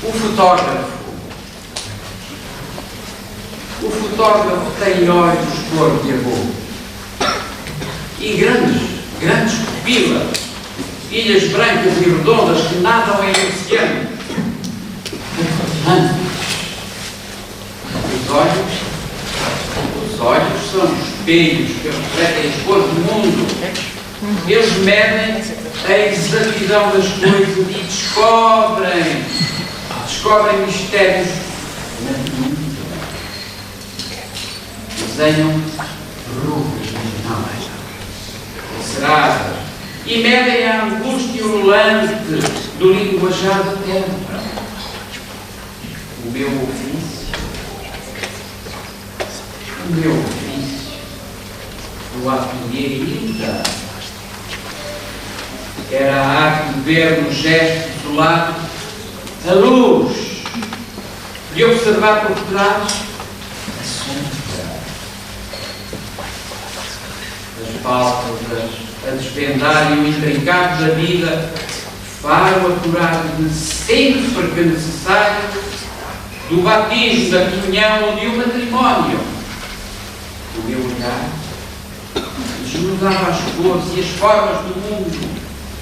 O fotógrafo tem olhos cor de arroz e grandes pupilas, ilhas brancas e redondas que nadam em oceano. Os olhos são espelhos que refletem as cores do mundo. Eles medem a exatidão das coisas e descobrem mistérios na vida. Desenham rugas encerradas e medem a angústia ululante do linguajar da terra. O meu ofício, o ateliê Hilda, era a arte de ver no gesto isolado a luz, de observar por trás a sombra, as pálpebras a desvendar e o intrincado da vida, faro acurado sempre que necessário, do batismo, da comunhão ou de um matrimónio. O meu olhar desnudava as cores e as formas do mundo,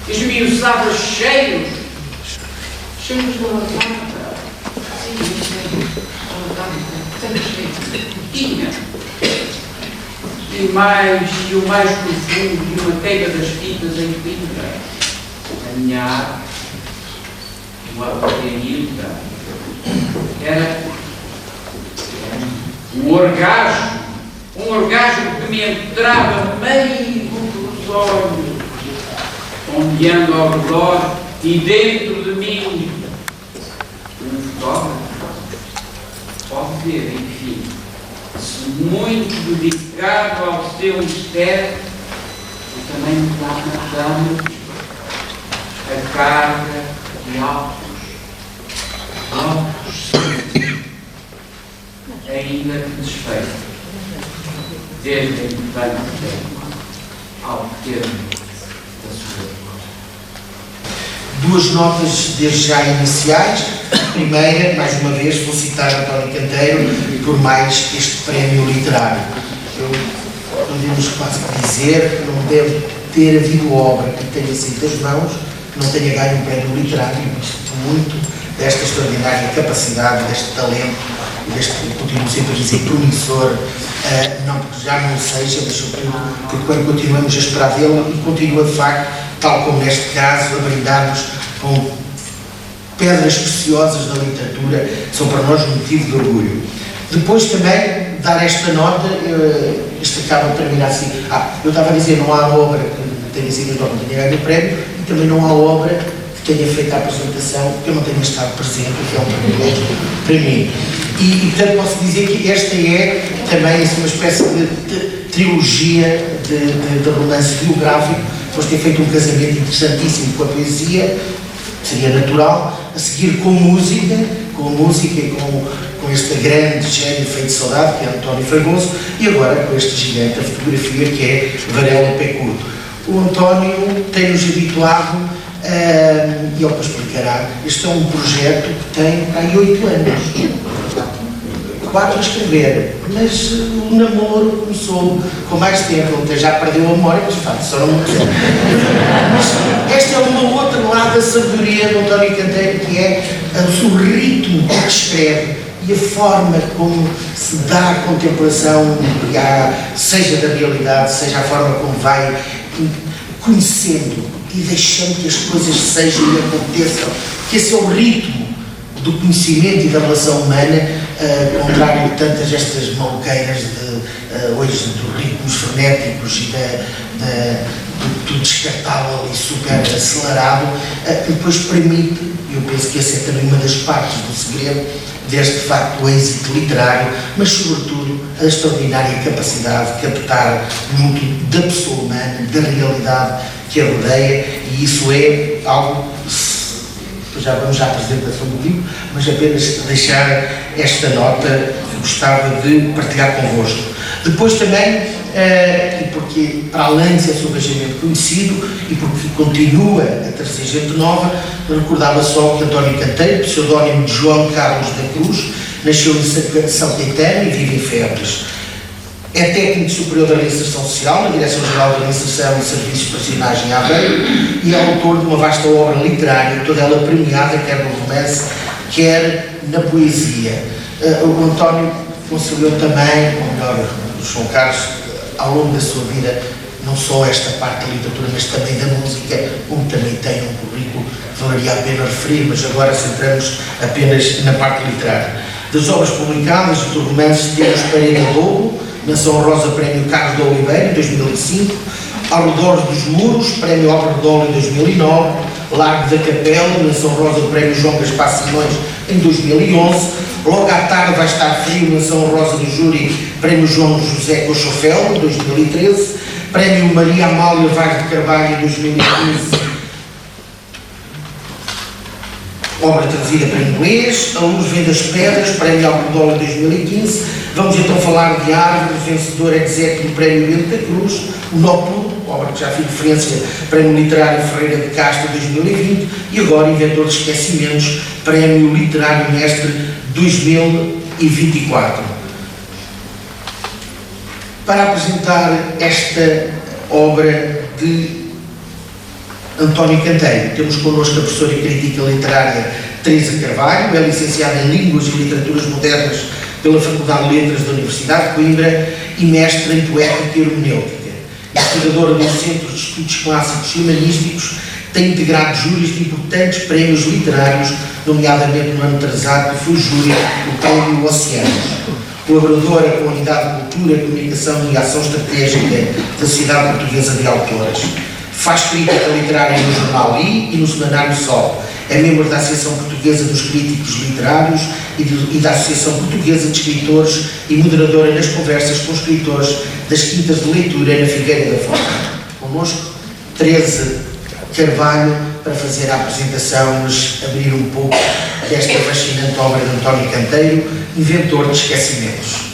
esmiuçava cheiros da lavada. Sim, tinha. E o mais profundo de uma teiga das fitas em pinta. A minha arte, uma pequenita, era um orgasmo que me entrava meio pelos olhos, ondeando ao redor e dentro de mim. Um fotógrafo pode ver, enfim, se muito dedicado ao seu mistério, e também lá na dama a carga de altos ainda que desfeito, desde a infância ao termo da sua vida. Duas notas desde já iniciais. Primeira, mais uma vez, vou citar António Canteiro por mais este prémio literário. Podemos quase dizer que não deve ter havido obra que tenha sido das mãos, não tenha ganho um prémio literário, visto muito desta extraordinária capacidade, deste talento, e deste, continuo sempre a dizer, promissor, não porque já não seja, mas sobretudo porque quando continuamos a esperar dele e continua de facto, tal como neste caso, a brindarmos com pedras preciosas da literatura, são para nós um motivo de orgulho. Depois também, dar esta nota, isto acaba de terminar assim, eu estava a dizer, não há obra que tenha sido que tenha ganho o prémio, e também não há obra que tenha feito a apresentação, que eu não tenha estado presente, que é um privilégio para mim. E portanto posso dizer que esta é também assim, uma espécie de trilogia de romance biográfico, depois de ter feito um casamento interessantíssimo com a poesia, seria natural, a seguir com música e com este grande gênio feito de saudade, que é António Fragoso, e agora com este gigante da fotografia, que é Varela Péculo. O António tem-nos habituado, e ele depois explicará, este é um projeto que tem há 8 anos, 4 a escrever, mas o namoro começou com mais tempo, ele já perdeu a memória, mas de facto só não me dizer. Mas esta é uma outra lado da sabedoria do António Canteiro, que é o ritmo que escreve e a forma como se dá a contemplação, seja da realidade, seja a forma como vai conhecendo e deixando que as coisas sejam e aconteçam, que esse é o ritmo do conhecimento e da relação humana, contrário de tantas estas maluqueiras hoje dos ritmos frenéticos e do descartável e super acelerado, que depois permite, e eu penso que essa é também uma das partes do segredo deste, de facto, o êxito literário, mas sobretudo a extraordinária capacidade de captar muito da pessoa humana, da realidade que a rodeia, e isso é algo, já vamos à apresentação do livro, mas apenas deixar esta nota que gostava de partilhar convosco. Depois também e porque, para além de ser subejamente conhecido e porque continua a trazer gente nova, recordava só que António Canteiro, pseudónimo de João Carlos da Cruz, nasceu em São Caetano e vive em Febres. É técnico superior da Reinserção Social na Direção-Geral da Reinserção e Serviços Prisionais em Aveiro e é autor de uma vasta obra literária, toda ela premiada, quer no romance, quer na poesia. O António conciliou também, ou melhor, o João Carlos, ao longo da sua vida, não só esta parte da literatura, mas também da música, como também tem um currículo que valeria a pena referir, mas agora centramos apenas na parte literária. Das obras publicadas, do romance, temos Parede de Lobo, menção honrosa Prémio Carlos de Oliveira, em 2005, Ao Redor dos Muros, Prémio Ópera de Óleo, em 2009, Largo da Capela, menção honrosa do Prémio João Gaspar Simões, em 2011, Logo à Tarde Vai Estar Frio, menção honrosa do júri, Prémio João José Cochofel, em 2013, Prémio Maria Amália Vaz de Carvalho, em 2015, obra traduzida para inglês, A Luz Vem das Pedras, Prémio Alcodola 2015. Vamos então falar de Árvores, vencedor execo do Prémio Bento da Cruz, o Nópulo, obra que já fiz referência, Prémio Literário Ferreira de Castro 2020 e agora Inventor de Esquecimentos, Prémio Literário Mestre 2024. Para apresentar esta obra de António Canteiro, temos connosco a professora e crítica literária Teresa Carvalho, é licenciada em Línguas e Literaturas Modernas pela Faculdade de Letras da Universidade de Coimbra e mestre em Poética e Hermenêutica. Investigadora do Centro de Estudos Clássicos e Humanísticos, tem integrado júris de importantes prémios literários, nomeadamente no ano atrasado, que foi júri do Prémio Oceanos. Colaboradora com a Unidade de Cultura, Comunicação e Ação Estratégica da Sociedade Portuguesa de Autoras. Faz crítica literária no jornal I e no semanário Sol. É membro da Associação Portuguesa dos Críticos Literários e da Associação Portuguesa de Escritores e moderadora nas conversas com escritores das quintas de leitura na Figueira da Fonte. Connosco, Teresa Carvalho, para fazer a apresentação, nos abrir um pouco desta fascinante obra de António Canteiro, Inventor de Esquecimentos.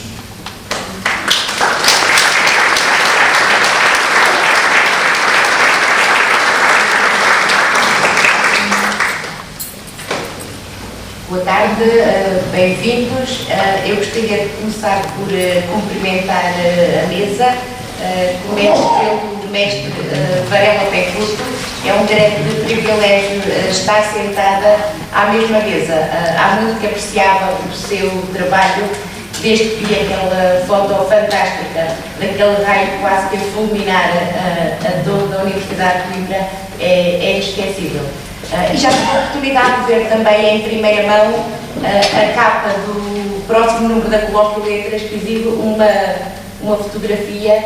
Boa tarde, bem-vindos. Eu gostaria de começar por cumprimentar a mesa, começo pelo mestre Varela Pecluto. É um grande privilégio estar sentada à mesma mesa. Há muito que apreciava o seu trabalho, desde que vi aquela foto fantástica daquele raio quase que a fulminar a toda a Universidade de Coimbra, é inesquecível. E já tive a oportunidade de ver também em primeira mão a capa do próximo número da Colóquio Letras, que exibe uma fotografia,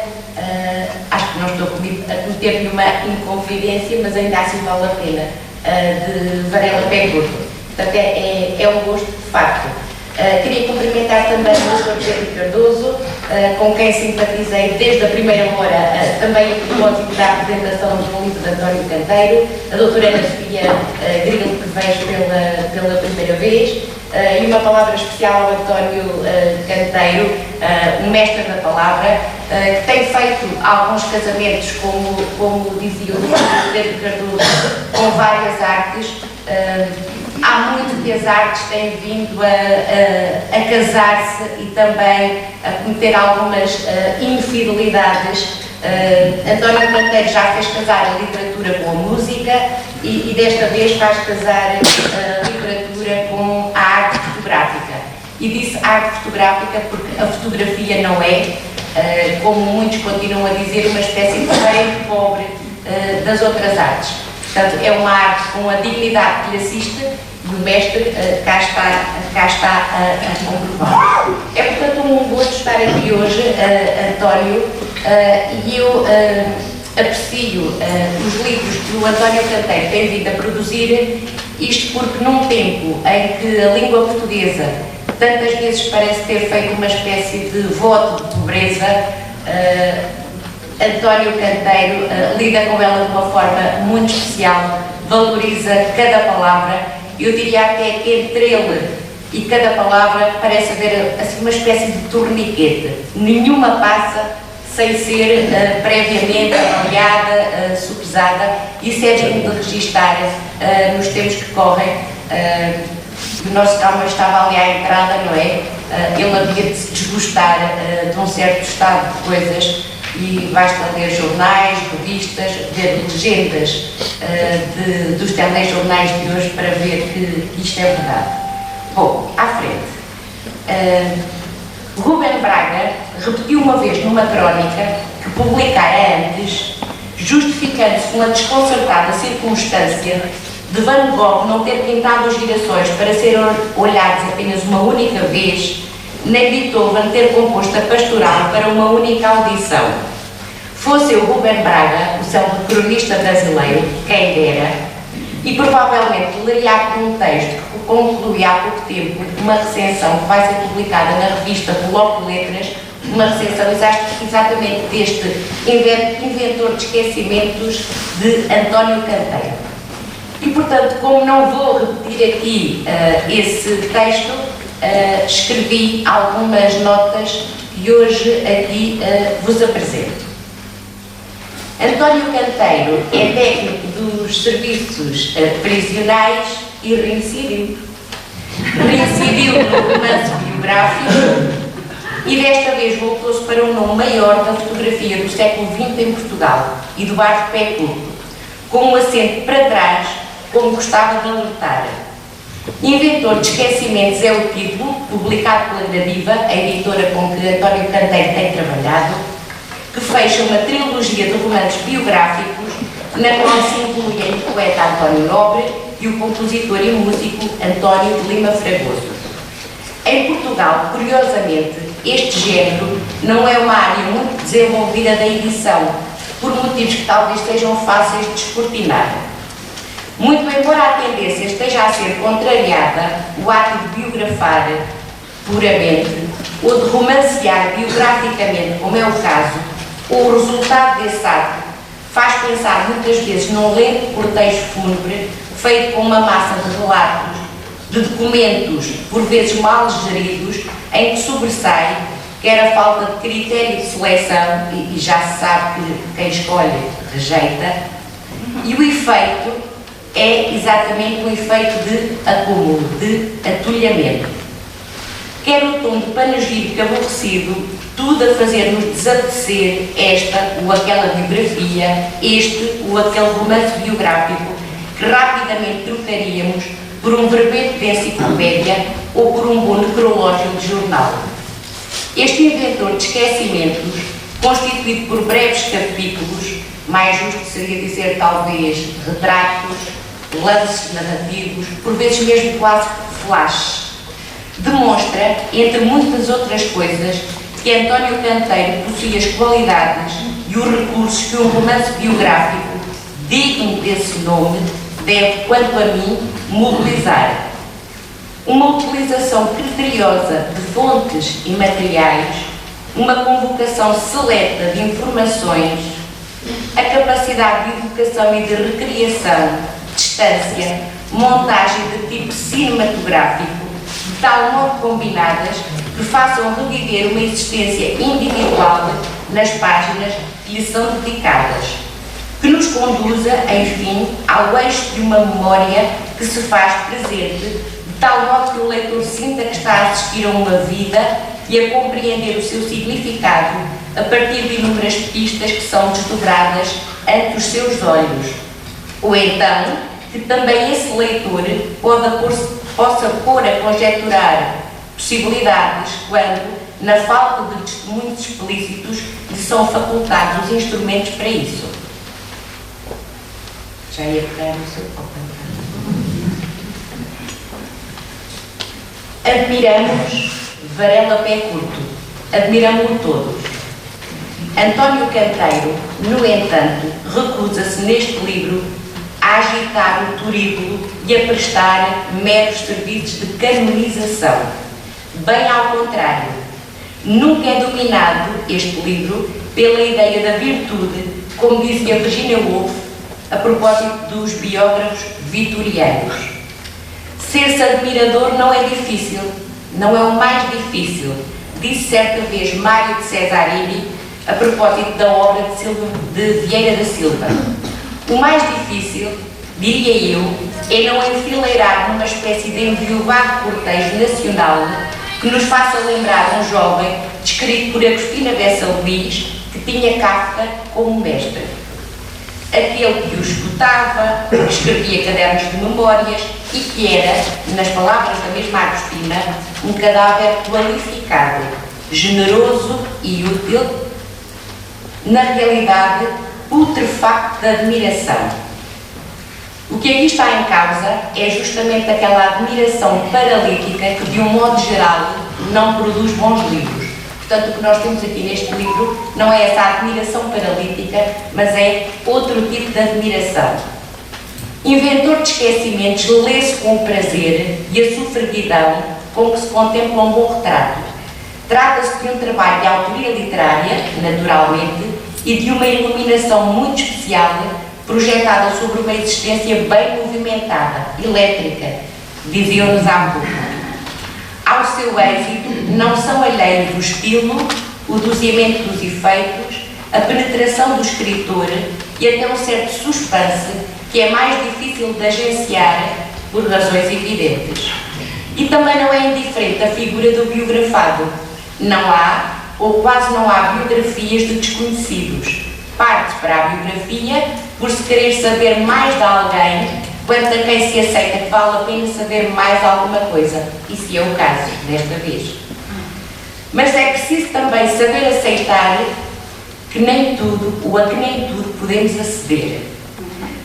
acho que não estou a cometer nenhuma inconfidência, mas ainda assim vale a pena, de Varela Pecluto. Portanto, é um gosto de facto. Queria cumprimentar também o Dr. Pedro Cardoso, com quem simpatizei desde a primeira hora, também a propósito da apresentação do livro de António Canteiro, a doutora Ana Sofia Grilo, que vejo pela primeira vez, e uma palavra especial ao António Canteiro, um mestre da palavra, que tem feito alguns casamentos, como dizia o Dr. Pedro Cardoso, com várias artes. Há muito que as artes têm vindo a casar-se e também a cometer algumas infidelidades. António Canteiro já fez casar a literatura com a música e desta vez faz casar a literatura com a arte fotográfica. E disse arte fotográfica porque a fotografia não é, como muitos continuam a dizer, uma espécie de feio pobre das outras artes. Portanto, é uma arte com a dignidade que lhe assiste e o mestre cá está a comprovar. É, portanto, um gosto estar aqui hoje, António, e eu aprecio os livros que o António Canteiro tem vindo a produzir, isto porque num tempo em que a língua portuguesa tantas vezes parece ter feito uma espécie de voto de pobreza, António Canteiro lida com ela de uma forma muito especial, valoriza cada palavra. Eu diria até que entre ele e cada palavra parece haver assim uma espécie de torniquete. Nenhuma passa sem ser previamente avaliada, sopesada. Isso é digno de registar nos tempos que correm. O nosso calma estava ali à entrada, não é? Ele havia de se desgostar de um certo estado de coisas e basta ler jornais, revistas, ver legendas dos telejornais de hoje para ver que isto é verdade. Bom, à frente. Rubem Braga repetiu uma vez numa crónica que publicara antes, justificando-se com a desconcertada circunstância de Van Gogh não ter pintado os girassóis para serem olhados apenas uma única vez, nem Beethoven ter composto a pastoral para uma única audição. Fosse o Rubem Braga, o célebre cronista brasileiro, quem dera, e provavelmente leria por um texto que concluí há pouco tempo uma recensão que vai ser publicada na revista Bloco de Letras, uma recensão exatamente deste inventor de esquecimentos de António Canteiro. E, portanto, como não vou repetir aqui esse texto, escrevi algumas notas que hoje aqui vos apresento. António Canteiro é técnico dos serviços prisionais e reincidiu. Reincidiu no romance biográfico e desta vez voltou-se para um nome maior da fotografia do século XX em Portugal e do bairro Pé Curto, com um acento para trás, como gostava de alertar. Inventor de Esquecimentos é o título, publicado pela Gradiva, a editora com que António Canteiro tem trabalhado, que fecha uma trilogia de romances biográficos, na qual se incluem o poeta António Nobre e o compositor e músico António de Lima Fragoso. Em Portugal, curiosamente, este género não é uma área muito desenvolvida da edição, por motivos que talvez sejam fáceis de descortinar. Muito embora a tendência esteja a ser contrariada, o ato de biografar puramente, ou de romancear biograficamente, como é o caso, ou o resultado desse ato, faz pensar muitas vezes num lento cortejo fúnebre, feito com uma massa de relatos, de documentos, por vezes mal geridos, em que sobressai quer a falta de critério de seleção, e já se sabe que quem escolhe rejeita, e o efeito é exatamente o efeito de acúmulo, de atulhamento. Quer o tom de panegírico aborrecido, tudo a fazer-nos desapetecer esta ou aquela biografia, este ou aquele romance biográfico, que rapidamente trocaríamos por um verbete de enciclopédia ou por um bom necrológio de jornal. Este inventor de esquecimentos, constituído por breves capítulos, mais justo seria dizer talvez retratos, lances narrativos, por vezes mesmo quase flash, demonstra, entre muitas outras coisas, que António Canteiro possui as qualidades e os recursos que um romance biográfico digno desse nome deve, quanto a mim, mobilizar. Uma utilização criteriosa de fontes e materiais, uma convocação seleta de informações, a capacidade de educação e de recriação, distância, montagem de tipo cinematográfico, de tal modo combinadas que façam reviver uma existência individual nas páginas que lhe são dedicadas, que nos conduza, enfim, ao eixo de uma memória que se faz presente, de tal modo que o leitor sinta que está a assistir a uma vida e a compreender o seu significado a partir de inúmeras pistas que são desdobradas ante os seus olhos. Ou então, que também esse leitor possa pôr a conjecturar possibilidades quando, na falta de testemunhos explícitos, lhe são facultados os instrumentos para isso. Já ia pegar no seu copo. Admiramos Varela Pé Curto, admiramos-lo todos. António Canteiro, no entanto, recusa-se neste livro a agitar o turíbulo e a prestar meros serviços de canonização. Bem ao contrário, nunca é dominado este livro pela ideia da virtude, como dizia Virginia Woolf a propósito dos biógrafos vitorianos. Ser-se admirador não é difícil, não é o mais difícil, disse certa vez Mário de Cesarini, a propósito da obra de Vieira da Silva. O mais difícil, diria eu, é não enfileirar numa espécie de enviuvado cortejo nacional que nos faça lembrar um jovem descrito por Agostina Bessa Luís, que tinha Kafka como mestre. Aquele que o escutava, que escrevia cadernos de memórias e que era, nas palavras da mesma Agostina, um cadáver qualificado, generoso e útil, na realidade, putrefacto de admiração. O que aqui está em causa é justamente aquela admiração paralítica que, de um modo geral, não produz bons livros. Portanto, o que nós temos aqui neste livro não é essa admiração paralítica, mas é outro tipo de admiração. Inventor de esquecimentos lê-se com o prazer e a sofreguidão com que se contempla um bom retrato. Trata-se de um trabalho de autoria literária, naturalmente, e de uma iluminação muito especial projetada sobre uma existência bem movimentada, elétrica, diziam-nos há pouco. Ao seu êxito não são alheios o estilo, o doseamento dos efeitos, a penetração do escritor e até um certo suspense que é mais difícil de agenciar por razões evidentes. E também não é indiferente a figura do biografado. Não há, ou quase não há, biografias de desconhecidos. Parte para a biografia por se querer saber mais de alguém, quanto a quem se aceita que vale a pena saber mais alguma coisa. E se é o caso, desta vez. Mas é preciso também saber aceitar que nem tudo, ou a que nem tudo, podemos aceder.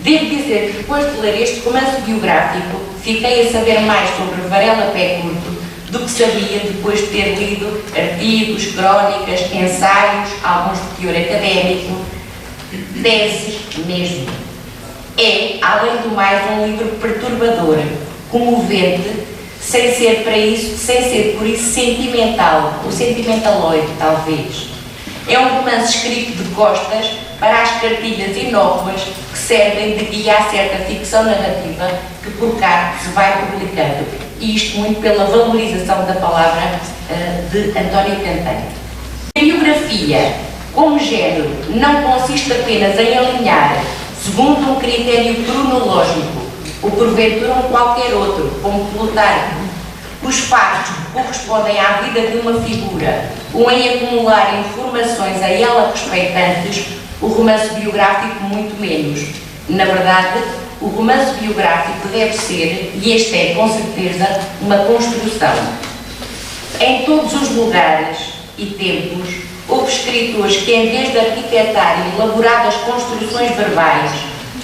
Devo dizer que depois de ler este romance biográfico, fiquei a saber mais sobre Varela Pé Curto do que sabia depois de ter lido artigos, crónicas, ensaios, alguns de teor académico, teses mesmo. É, além do mais, um livro perturbador, comovente, sem ser por isso sentimental, ou sentimentaloide, talvez. É um romance escrito de costas para as cartilhas inócuas que servem de guia a certa ficção narrativa que por cá se vai publicando. E isto muito pela valorização da palavra de António Canteiro. A biografia, como género, não consiste apenas em alinhar, segundo um critério cronológico, ou porventura um qualquer outro, como Plutarco, os fatos que correspondem à vida de uma figura, ou em acumular informações a ela respeitantes, o romance biográfico muito menos. Na verdade, o romance biográfico deve ser, e este é com certeza, uma construção. Em todos os lugares e tempos, houve escritores que, em vez de arquitetarem elaboradas construções verbais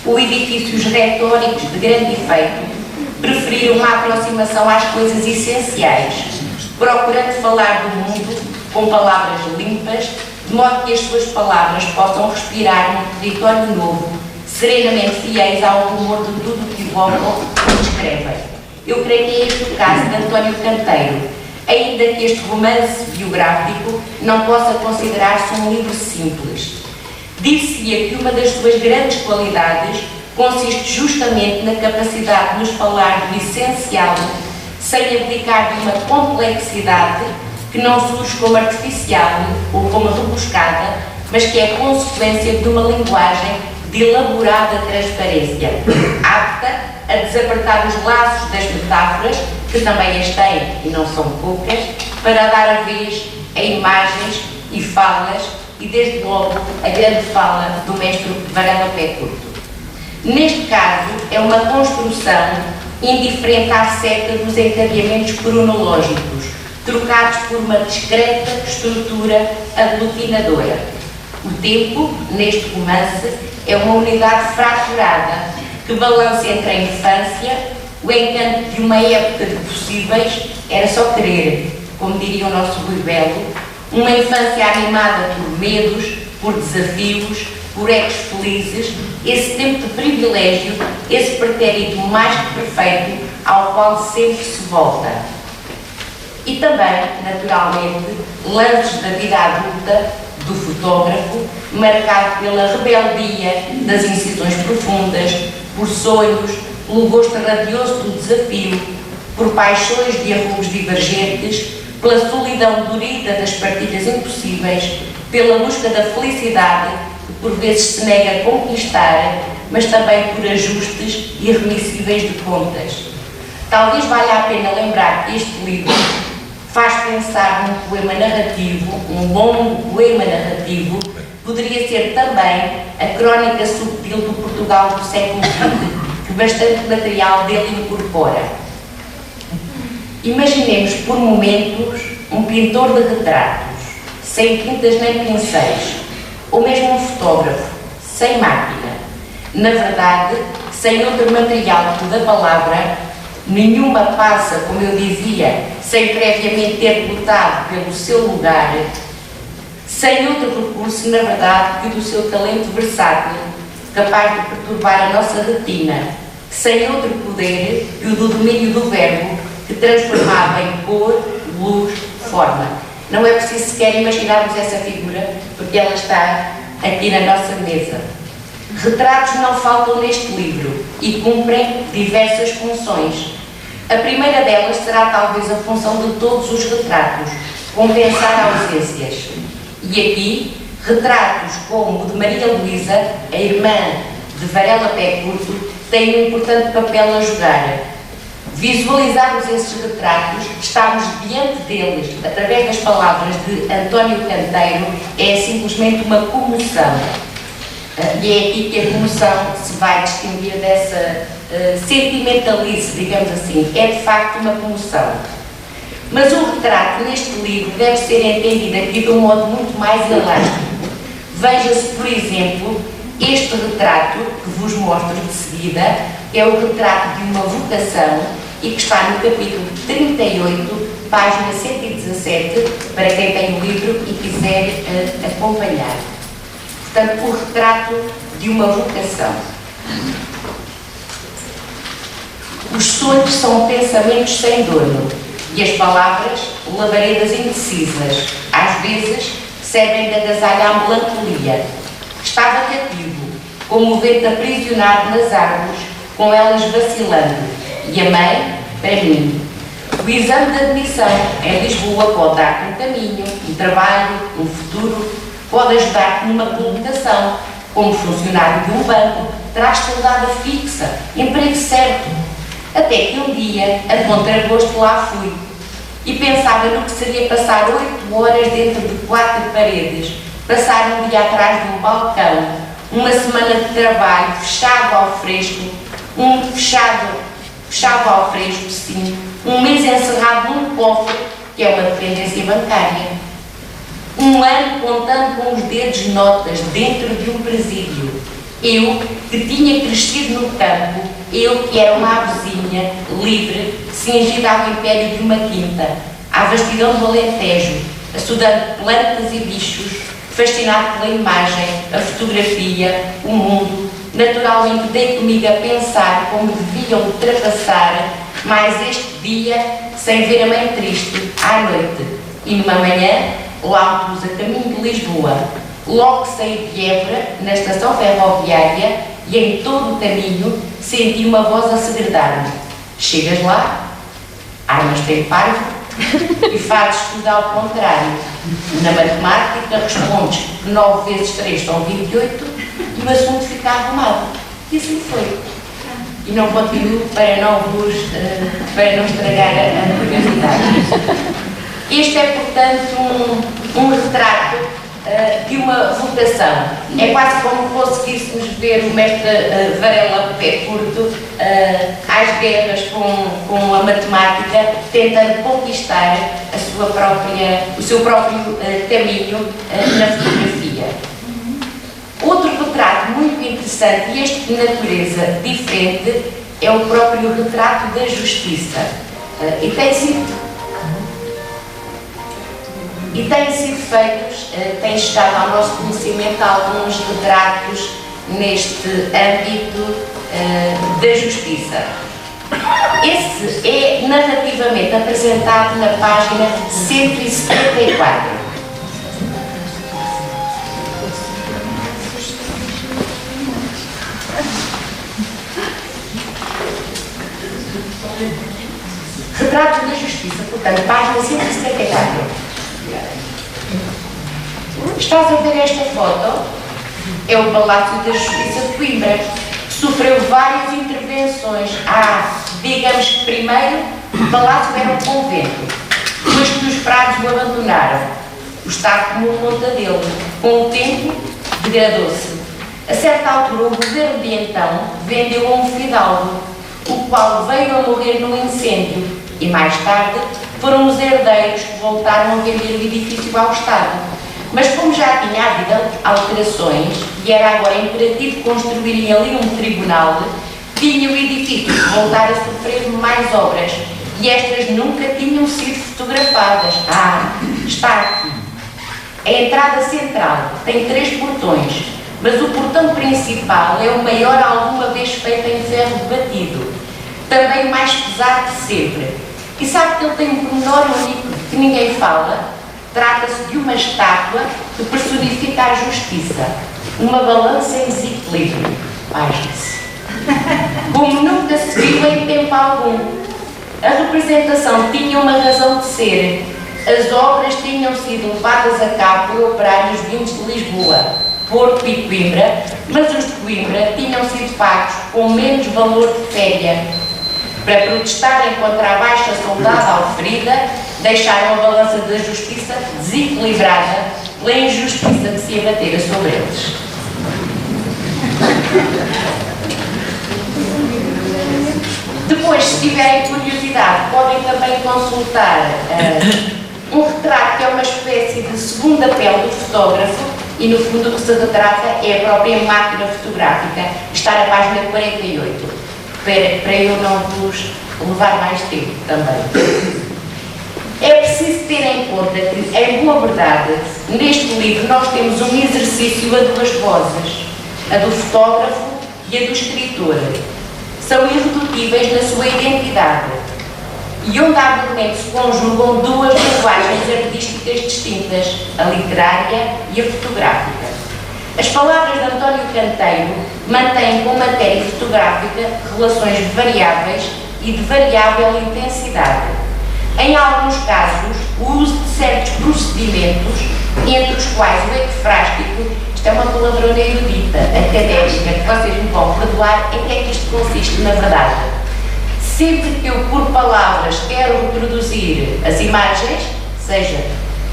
ou edifícios retóricos de grande efeito, preferiram uma aproximação às coisas essenciais, procurando falar do mundo com palavras limpas, de modo que as suas palavras possam respirar num território novo, serenamente fiéis ao rumor de tudo que evocam e descrevem. Eu creio que é este o caso de António Canteiro, ainda que este romance biográfico não possa considerar-se um livro simples. Dir-se-ia que uma das suas grandes qualidades consiste justamente na capacidade de nos falar do essencial, sem abdicar de uma complexidade que não surge como artificial ou como rebuscada, mas que é consequência de uma linguagem de elaborada transparência, apta a desapertar os laços das metáforas, que também as tem, e não são poucas, para dar a vez a imagens e falas, e desde logo a grande fala do mestre Varela Pé Curto. Neste caso, é uma construção indiferente à seta dos encadeamentos cronológicos, trocados por uma discreta estrutura aglutinadora. O tempo, neste romance, é uma unidade fraturada que balança entre a infância, o encanto de uma época de possíveis, era só querer, como diria o nosso Rui Belo, uma infância animada por medos, por desafios, por ecos felizes, esse tempo de privilégio, esse pretérito mais que perfeito ao qual sempre se volta. E também, naturalmente, lances da vida adulta do fotógrafo, marcado pela rebeldia das incisões profundas, por sonhos, pelo gosto radioso do desafio, por paixões de arrumos divergentes, pela solidão dorida das partilhas impossíveis, pela busca da felicidade, que por vezes se nega a conquistar, mas também por ajustes irremissíveis de contas. Talvez valha a pena lembrar que este livro faz pensar num poema narrativo, um longo poema narrativo, poderia ser também a crónica subtil do Portugal do século XX, que bastante material dele incorpora. Imaginemos por momentos um pintor de retratos, sem tintas nem pincéis, ou mesmo um fotógrafo, sem máquina. Na verdade, sem outro material que o da palavra, nenhuma passa, como eu dizia, sem previamente ter lutado pelo seu lugar, sem outro recurso, na verdade, que o do seu talento versátil, capaz de perturbar a nossa retina, sem outro poder que o do domínio do verbo, que transformava em cor, luz, forma. Não é preciso sequer imaginarmos essa figura, porque ela está aqui na nossa mesa. Retratos não faltam neste livro e cumprem diversas funções. A primeira delas será talvez a função de todos os retratos, compensar ausências. E aqui, retratos como o de Maria Luísa, a irmã de Varela Pé Curto, têm um importante papel a jogar. Visualizarmos esses retratos, estarmos diante deles, através das palavras de António Canteiro, é simplesmente uma comoção. E é aqui que a comoção se vai distinguir dessa sentimentalice, digamos assim. É de facto uma comoção. Mas o retrato neste livro deve ser entendido aqui de um modo muito mais elástico. Veja-se, por exemplo, este retrato que vos mostro de seguida é o retrato de uma vocação e que está no capítulo 38, página 117, para quem tem o livro e quiser acompanhar. Portanto, o retrato de uma vocação. Os sonhos são pensamentos sem dono e as palavras, labaredas indecisas, às vezes servem de agasalho à melancolia. Estava cativo, como o vento aprisionado nas árvores, com elas vacilando, e a mãe, para mim. O exame de admissão em Lisboa pode dar-te um caminho, um trabalho, um futuro, pode ajudar-te numa colocação, como funcionário de um banco, traz-te soldada fixa, emprego certo. Até que um dia, a contragosto, lá fui e pensava no que seria passar 8 horas dentro de 4 paredes, passar um dia atrás de um balcão, uma semana de trabalho fechado ao fresco, fechado ao fresco, sim, um mês encerrado num cofre, que é uma dependência bancária. Um ano contando com os dedos notas dentro de um presídio. Eu, que tinha crescido no campo, eu que era uma avezinha, livre, cingida ao império de uma quinta, à vastidão do Alentejo, estudando plantas e bichos, fascinado pela imagem, a fotografia, o mundo, naturalmente dei comigo a pensar como devia ultrapassar mais este dia sem ver a mãe triste, à noite, e numa manhã, lá a caminho de Lisboa. Logo que saí de Évora, na estação ferroviária, e em todo o caminho senti uma voz a segredar-me. Chegas lá, armas tem parvo e fazes tudo ao contrário. Na matemática respondes que 9 vezes 3 são 28 e o assunto fica arrumado. E assim foi. E não continuo para não estragar a curiosidade. Este é, portanto, um retrato de uma vocação. É quase como conseguíssemos ver o mestre Varela Pé Curto às guerras com a matemática, tentando conquistar o seu próprio caminho na fotografia. Outro retrato muito interessante, e este de natureza diferente, é o próprio retrato da justiça. E têm sido feitos, têm chegado ao nosso conhecimento alguns retratos neste âmbito da justiça. Esse é narrativamente apresentado na página 174. Retrato da justiça, portanto, página 174. Estás a ver esta foto? É o Palácio da Justiça de Coimbra, que sofreu várias intervenções. Digamos que primeiro o palácio era um convento, depois que os frades o abandonaram, o Estado tomou conta dele. Com o tempo, degradou-se. A certa altura, o governo de então vendeu a um fidalgo, o qual veio a morrer num incêndio, e mais tarde foram os herdeiros que voltaram a vender o edifício ao Estado. Mas como já tinha havido alterações e era agora imperativo construírem ali um tribunal, tinha o edifício que voltar a sofrer mais obras, e estas nunca tinham sido fotografadas. Está aqui. A entrada central tem 3 portões, mas o portão principal é o maior alguma vez feito em ferro batido, também o mais pesado de sempre. E sabe que ele tem um pormenor único que ninguém fala? Trata-se de uma estátua que personifica a justiça, uma balança em desequilíbrio. Veja-se. Como nunca se viu em tempo algum. A representação tinha uma razão de ser. As obras tinham sido levadas a cabo por operários vindos de Lisboa, Porto e Coimbra, mas os de Coimbra tinham sido pagos com menos valor de féria. Para protestarem contra a baixa soldada oferida, deixaram a balança da justiça desequilibrada pela injustiça que se abatera sobre eles. Depois, se tiverem curiosidade, podem também consultar um retrato que é uma espécie de segunda pele do fotógrafo, e no fundo o que se retrata é a própria máquina fotográfica. Está na página 48, para eu não vos levar mais tempo também. É preciso ter em conta que, em boa verdade, neste livro nós temos um exercício a 2 vozes, a do fotógrafo e a do escritor. São irredutíveis na sua identidade e onde habilmente se conjugam 2 linguagens artísticas distintas, a literária e a fotográfica. As palavras de António Canteiro mantêm com a matéria fotográfica relações variáveis e de variável intensidade. Em alguns casos, o uso de certos procedimentos, entre os quais o ecfrástico, isto é uma palavrona erudita, académica, que vocês me vão perdoar, em que é que isto consiste na verdade? Sempre que eu, por palavras, quero reproduzir as imagens, seja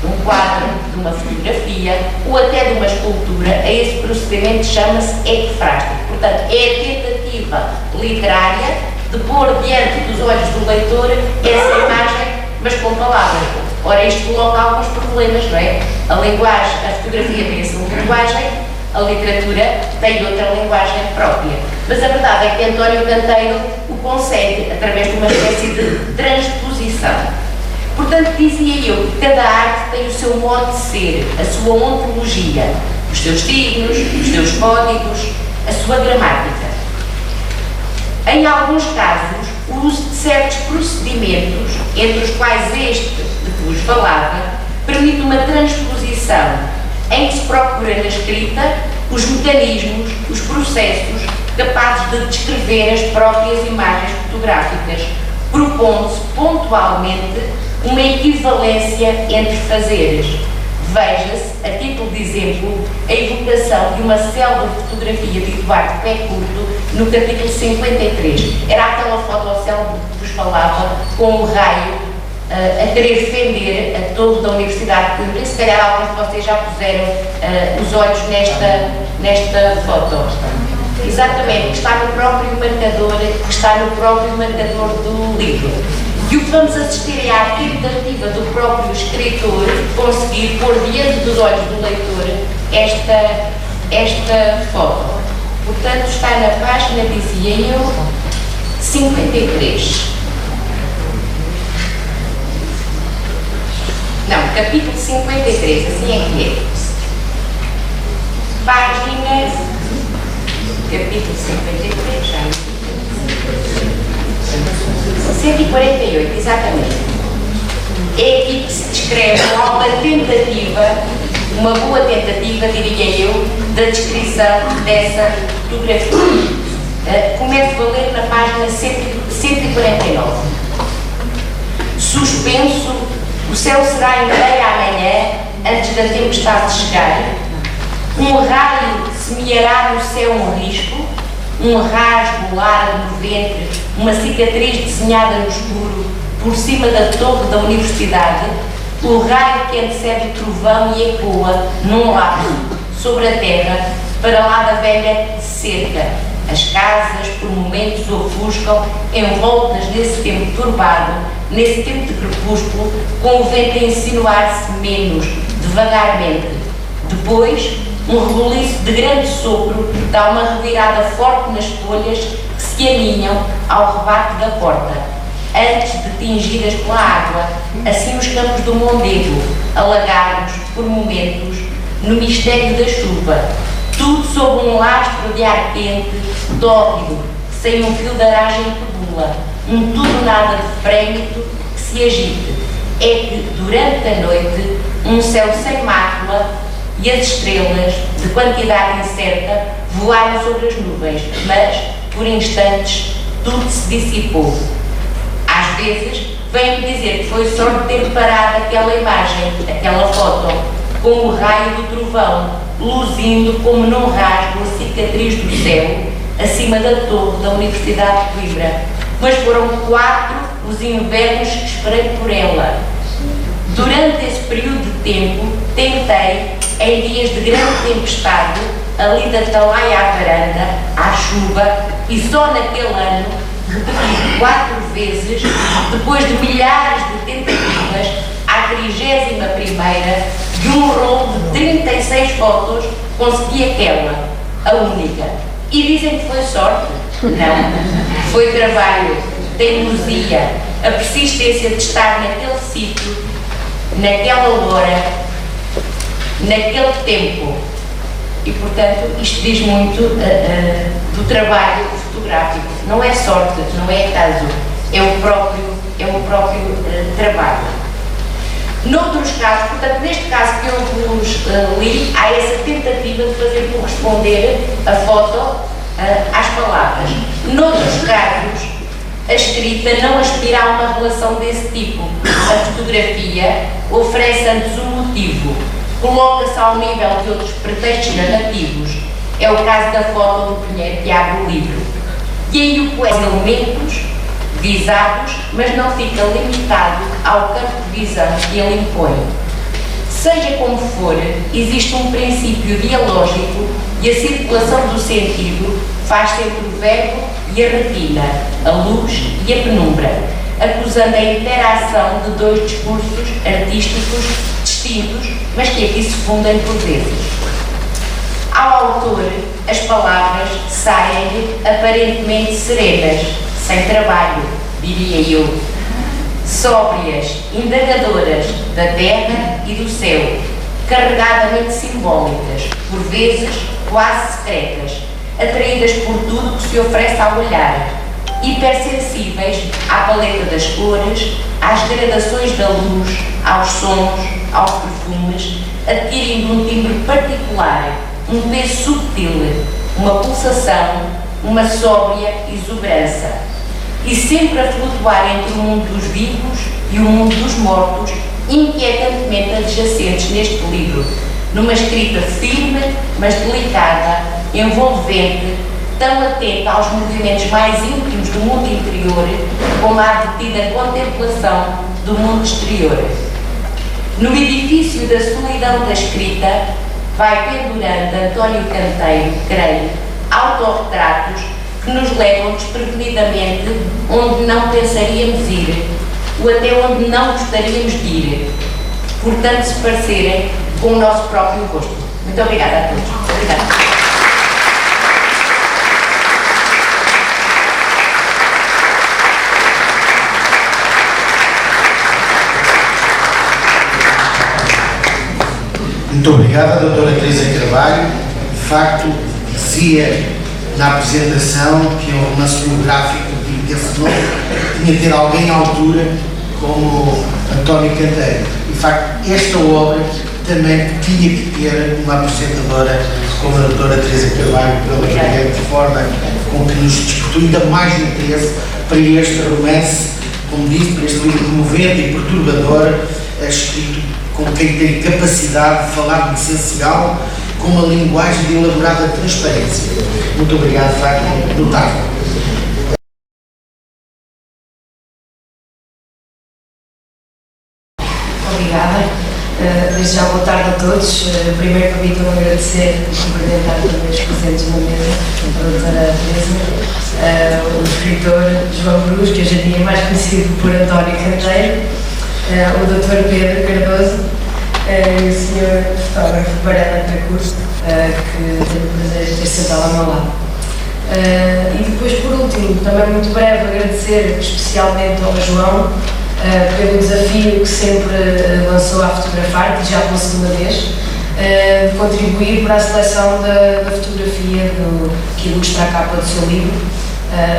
de um quadro, de uma fotografia ou até de uma escultura, a esse procedimento chama-se ecfrástico. Portanto, é a tentativa literária de pôr diante dos olhos do leitor essa imagem, mas com palavras. Ora, isto coloca alguns problemas, não é? A linguagem, a fotografia tem a sua linguagem, a literatura tem outra linguagem própria. Mas a verdade é que António Canteiro o consegue através de uma espécie de transposição. Portanto, dizia eu que cada arte tem o seu modo de ser, a sua ontologia, os seus signos, os seus códigos, a sua gramática. Em alguns casos, o uso de certos procedimentos, entre os quais este de que vos falava, permite uma transposição em que se procura na escrita os mecanismos, os processos capazes de descrever as próprias imagens fotográficas, propondo-se pontualmente uma equivalência entre fazeres. Veja-se, a título de exemplo, a evocação de uma célebre fotografia de Eduardo Pé Curto no capítulo 53. Era aquela foto célebre que vos falava, com o raio a querer defender a todo da Universidade de Coimbra. Se calhar alguns de vocês já puseram os olhos nesta foto. Exatamente, que está no próprio marcador do livro. E o que vamos assistir é à tentativa do próprio escritor conseguir pôr diante dos olhos do leitor esta foto. Portanto, está na página, dizia eu, 53. Não, capítulo 53, assim é que é. Página, capítulo 53, já 148, exatamente. É aqui que se descreve uma tentativa, uma boa tentativa, diria eu, da descrição dessa fotografia. Começo a ler na página 149. Suspenso, o céu será inteiro amanhã antes da tempestade chegar. Um raio semeará no céu um risco, um rasgo largo no ventre, uma cicatriz desenhada no escuro, por cima da torre da universidade, o raio que antecede o trovão e ecoa num lapso sobre a terra, para lá da velha cerca. As casas, por momentos, ofuscam, envoltas nesse tempo turbado, nesse tempo de crepúsculo, com o vento a insinuar-se menos, devagarmente. Depois, um reboliço de grande sopro dá uma revirada forte nas folhas que se aninham ao rebate da porta, antes de tingidas pela água, assim os campos do Mondego, alagados, por momentos, no mistério da chuva, tudo sob um lastro de ar quente, tórrido, sem um fio de aragem que bula, um tudo nada de frêmito que se agite. É que, durante a noite, um céu sem mácula e as estrelas, de quantidade incerta, voaram sobre as nuvens, mas, por instantes, tudo se dissipou. Às vezes, vem-me dizer que foi sorte ter parado aquela imagem, aquela foto, com o raio do trovão, luzindo como num rasgo a cicatriz do céu, acima da torre da Universidade de Coimbra. Mas foram 4 os invernos que esperei por ela. Durante esse período de tempo, tentei, em dias de grande tempestade, ali da talaia à varanda, à chuva, e só naquele ano, repeti 4 vezes, depois de milhares de tentativas, à 31ª, de um rolo de 36 fotos, consegui aquela, a única. E dizem que foi sorte? Não. Foi trabalho, teimosia, a persistência de estar naquele sítio, naquela hora, naquele tempo. E, portanto, isto diz muito do trabalho fotográfico. Não é sorte, não é acaso, é o próprio trabalho. Noutros casos, portanto, neste caso que eu vos li, há essa tentativa de fazer corresponder a foto às palavras. Noutros casos, a escrita não aspira a uma relação desse tipo. A fotografia oferece antes um motivo, coloca-se ao nível de outros pretextos narrativos. É o caso da foto do Pinheiro que abre o livro. E aí o poema elementos visados, mas não fica limitado ao campo de visão que ele impõe. Seja como for, existe um princípio dialógico e a circulação do sentido faz sempre o verbo e a retina, a luz e a penumbra, acusando a interação de 2 discursos artísticos distintos, mas que aqui se fundem por vezes. Ao autor, as palavras saem-lhe aparentemente serenas, sem trabalho, diria eu, sóbrias, indagadoras da terra e do céu, carregadamente simbólicas, por vezes quase secretas, atraídas por tudo que se oferece ao olhar, hipersensíveis à paleta das cores, às gradações da luz, aos sons, aos perfumes, adquirindo um timbre particular, um peso subtil, uma pulsação, uma sóbria exuberância, e sempre a flutuar entre o mundo dos vivos e o mundo dos mortos, inquietantemente adjacentes neste livro, numa escrita firme, mas delicada, envolvente, tão atenta aos movimentos mais íntimos do mundo interior, como à detida contemplação do mundo exterior. No edifício da solidão da escrita, vai pendurando António Canteiro, creio, autorretratos que nos levam desprevenidamente onde não pensaríamos ir, ou até onde não gostaríamos de ir, portanto se parecerem com o nosso próprio rosto. Muito obrigada a todos. Obrigada. Muito obrigada, doutora Teresa Carvalho. De facto, dizia na apresentação que é um romance biográfico desse nome, tinha de ter alguém à altura como António Canteiro. De facto, esta obra também tinha que ter uma apresentadora como a doutora Teresa Carvalho, pela forma com que nos despertou ainda mais interesse para este romance, como disse, para este livro comovente e perturbador, escrito com quem tem capacidade de falar do essencial, com uma linguagem de elaborada transparência. Muito obrigado, Fátima. Notável. Obrigada. Desde já, boa tarde a todos. Primeiro, permitam-me agradecer e cumprimentar também os presentes na mesa, a doutora Teresa, o escritor João Cruz, que hoje em dia é mais conhecido por António Canteiro, o doutor Pedro Cardoso e o senhor fotógrafo Varela Tracurso, que tenho o prazer de ter sentado ao meu lado. E depois, por último, também muito breve, agradecer especialmente ao João pelo desafio que sempre lançou a fotografar, e já pela segunda vez, de contribuir para a seleção da fotografia que ilustra a capa do seu livro.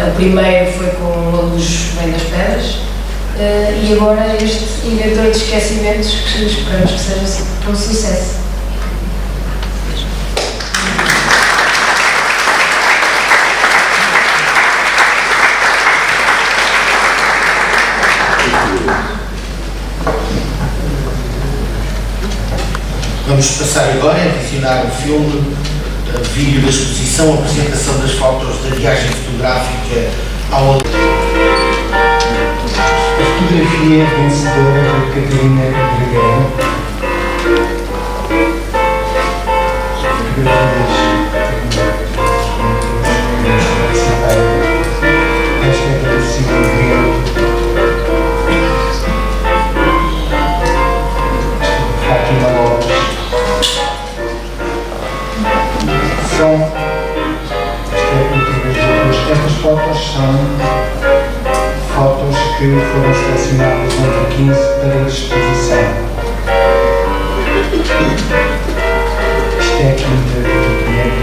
O primeiro foi com A Luz Vem das Pedras, e agora este Inventor de Esquecimentos, que esperamos que seja um sucesso. Vamos passar agora a visionar o filme, vídeo da exposição, apresentação das fotos da viagem fotográfica ao... A fotografia vencedora de Catarina Vergueiro. Esta é a possível Fátima Lopes. Estas fotos são fotos que foram selecionadas entre 15 para a exposição. Isto é a quinta do Pinheiro,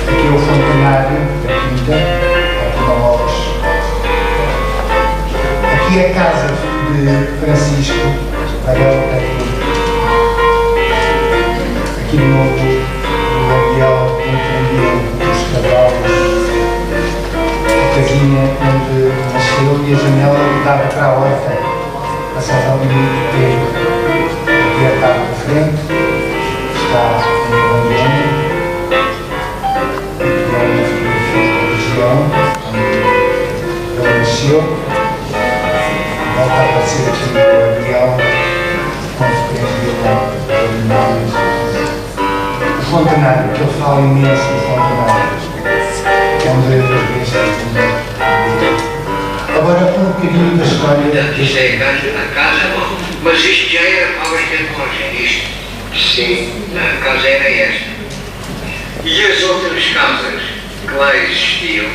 aqui é o fontanário da quinta, Fátima Lopes. Aqui é a casa de Francisco Varela Tracurso. Aqui de novo o avião dos cavalos, a casinha onde nasceu e a janela dava para a horta. Passava ali muito tempo. Aqui a parte da frente está o avião. Aqui é uma fotografia da região onde ele nasceu. Volta a aparecer aqui o avião com fotografia de animais. O fontanário, que ele fala imenso do fontanário, que é um das bestas. Agora, um bocadinho da história. Isto é a casa, mas isto já era há bastante longe. Isto, sim, a casa era esta. E as outras casas que lá existiam,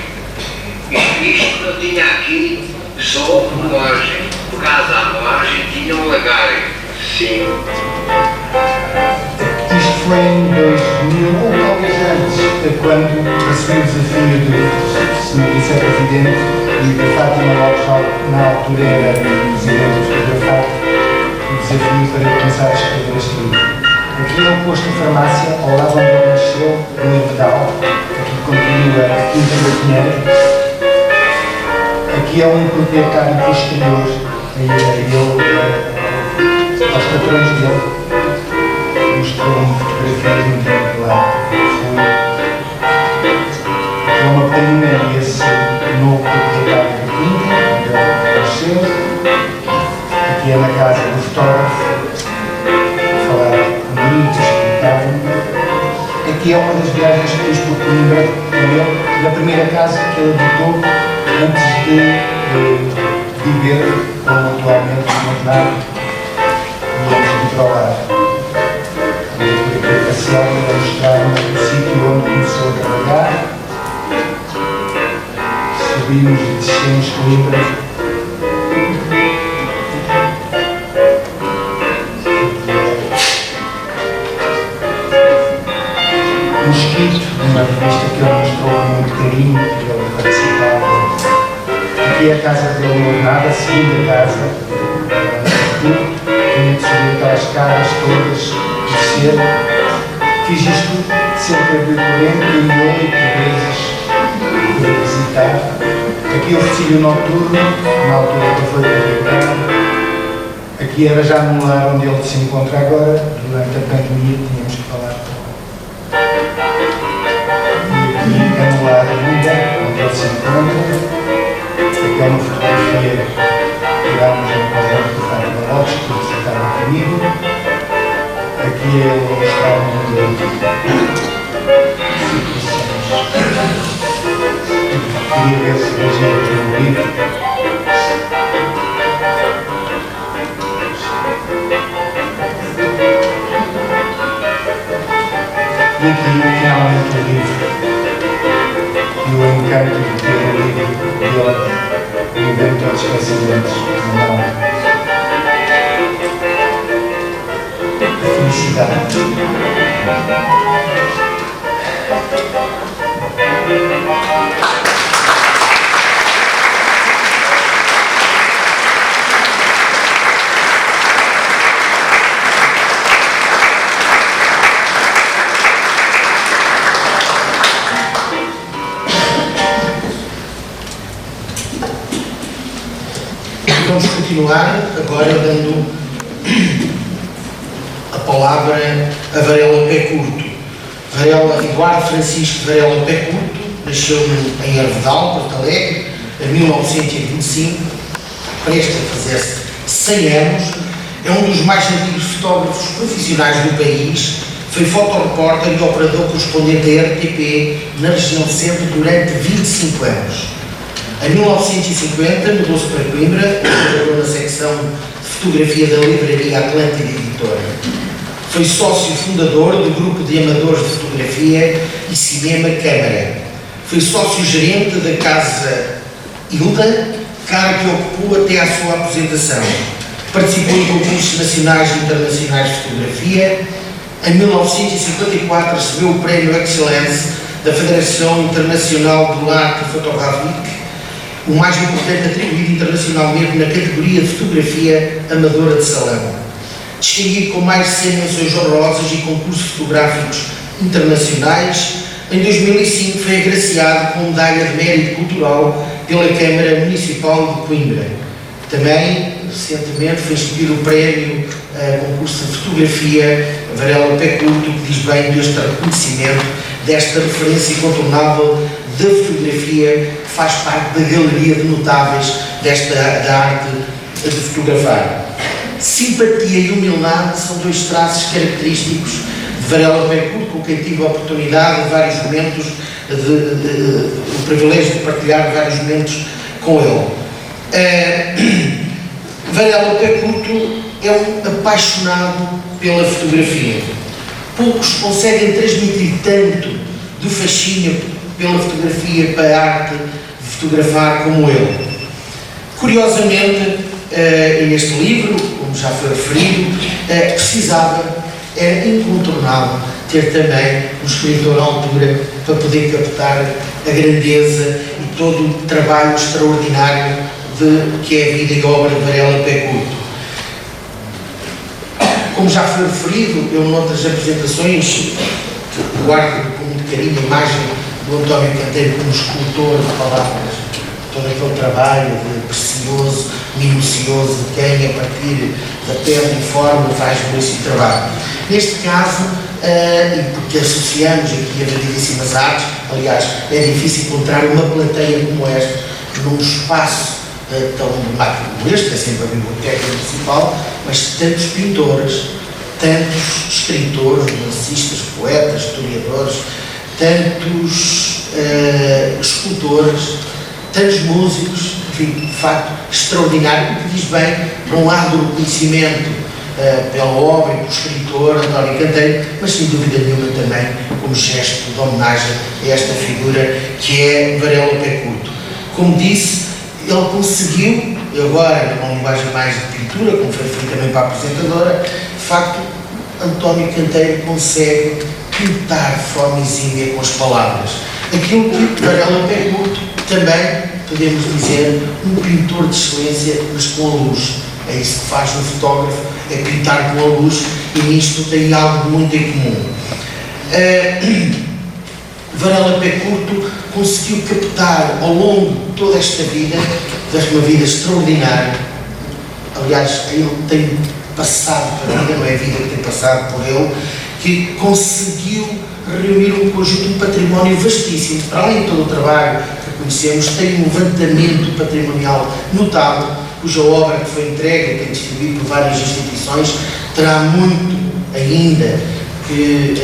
isto não tinha aqui só uma margem. Por causa da margem tinha um lagar. Sim. Isto foi em 2000, ou talvez antes, quando recebi o desafio de, se me disser presidente, e de Fátima Lopes, na altura era presidente de fotografar, o desafio para começar a escrever este livro. Aqui é o posto de farmácia, ao lado onde ele nasceu, no Hervedal. Aqui continua a Quinta da Pinheiro. Aqui é um proprietário posterior, aos patrões dele. Mostrou-me fotografias no tempo lá. Foi uma prima e esse novo proprietário da quinta, onde ele nasceu. Aqui é na casa do fotógrafo, a falar comigo, explicar-me. Aqui é uma das viagens que fiz por Coimbra com ele, da primeira casa que ele habitou antes de viver como atualmente no Nado e antes de ir para o lar. A mostrar-me o sítio onde começou a trabalhar. Subimos e descemos Coimbra. Um escrito de uma revista que ele mostrou com muito carinho, que ele participava. Aqui é a casa dele no Ornado, a segunda casa. Tinha de subir aquelas escadas todas, descer. Fiz isto cerca de 48 vezes para visitar. Aqui o Reticílio Noturno, na altura que foi publicado. Aqui era já num lar onde ele se encontra agora, durante a pandemia, tínhamos que falar. E aqui é no lar ainda, onde ele se encontra. Aqui é uma fotografia que tirámos no projeto do Fábio Barrotes, que estava comigo. Aqui é o local onde queria ver se fazia o livro. E aqui, finalmente, o livro e o encanto de ter o livro dele, o inventor dos esquecimentos, na mão. A felicidade. Vamos continuar agora dando a palavra a Varela Pé Curto. Varela, Eduardo Francisco Varela Pé Curto nasceu em Arvedal, Porto Alegre, em 1925, prestes a fazer 100 anos. É um dos mais antigos fotógrafos profissionais do país. Foi fotorepórter e operador correspondente da RTP na região centro durante 25 anos. Em 1950 mudou-se para Coimbra, trabalhou na secção de fotografia da Livraria Atlântida Editora. Foi sócio fundador do grupo de amadores de fotografia e cinema Câmara. Foi sócio-gerente da Casa Hilda, cargo que ocupou até à sua aposentação. Participou em concursos nacionais e internacionais de fotografia. Em 1954 recebeu o Prémio Excellence da Federação Internacional de Arte Fotográfica, o mais importante atribuído internacionalmente na categoria de fotografia amadora de salão. Distinguido com mais de 100 menções honrosas e concursos fotográficos internacionais, em 2005 foi agraciado com medalha de mérito cultural pela Câmara Municipal de Coimbra. Também, recentemente, foi instituído o prémio concurso de fotografia Varela Pé Curto, que diz bem deste reconhecimento, desta referência incontornável da fotografia, que faz parte da galeria de notáveis da arte de fotografar. Simpatia e humildade são dois traços característicos de Varela Pé Curto, com quem tive a oportunidade em vários momentos, o privilégio de partilhar vários momentos com ele. Varela Pé Curto é um apaixonado pela fotografia. Poucos conseguem transmitir tanto do fascínio pela fotografia, para a arte de fotografar como ele. Curiosamente, neste livro, como já foi referido, era incontornável ter também um escritor à altura para poder captar a grandeza e todo o trabalho extraordinário que é a vida e a obra de Varela Pé Curto. Como já foi referido, eu noutras apresentações guardo com muito carinho a imagem do António Canteiro como escultor de palavras, todo aquele trabalho precioso, minucioso, de quem a partir da pele e forma faz um belíssimo trabalho. Neste caso, e porque associamos aqui a variedíssimas artes, aliás, é difícil encontrar uma plateia como esta num espaço tão emblemático como este, é sempre a Biblioteca Municipal, mas tantos pintores, tantos escritores, romancistas, poetas, historiadores, tantos escultores, tantos músicos, enfim, de facto, extraordinário, que diz bem, por um lado, do reconhecimento pela obra e pelo escritor António Canteiro, mas sem dúvida nenhuma também como gesto de homenagem a esta figura que é Varela Pé Curto. Como disse, ele conseguiu, agora numa linguagem mais de pintura, como foi referido também para a apresentadora, de facto, António Canteiro consegue pintar de forma exímia com as palavras. Aquilo que Varela Pé Curto também, podemos dizer, um pintor de excelência, mas com a luz. É isso que faz um fotógrafo, é pintar com a luz, e nisto tem algo muito em comum. Varela Pé Curto conseguiu captar ao longo de toda esta vida, uma vida extraordinária. Aliás, ele tem passado pela vida, não é a vida que tem passado por ele, que conseguiu reunir um conjunto, um património vastíssimo. Para além de todo o trabalho que conhecemos, tem um levantamento patrimonial notável, cuja obra que foi entregue e tem distribuído por várias instituições, terá muito ainda que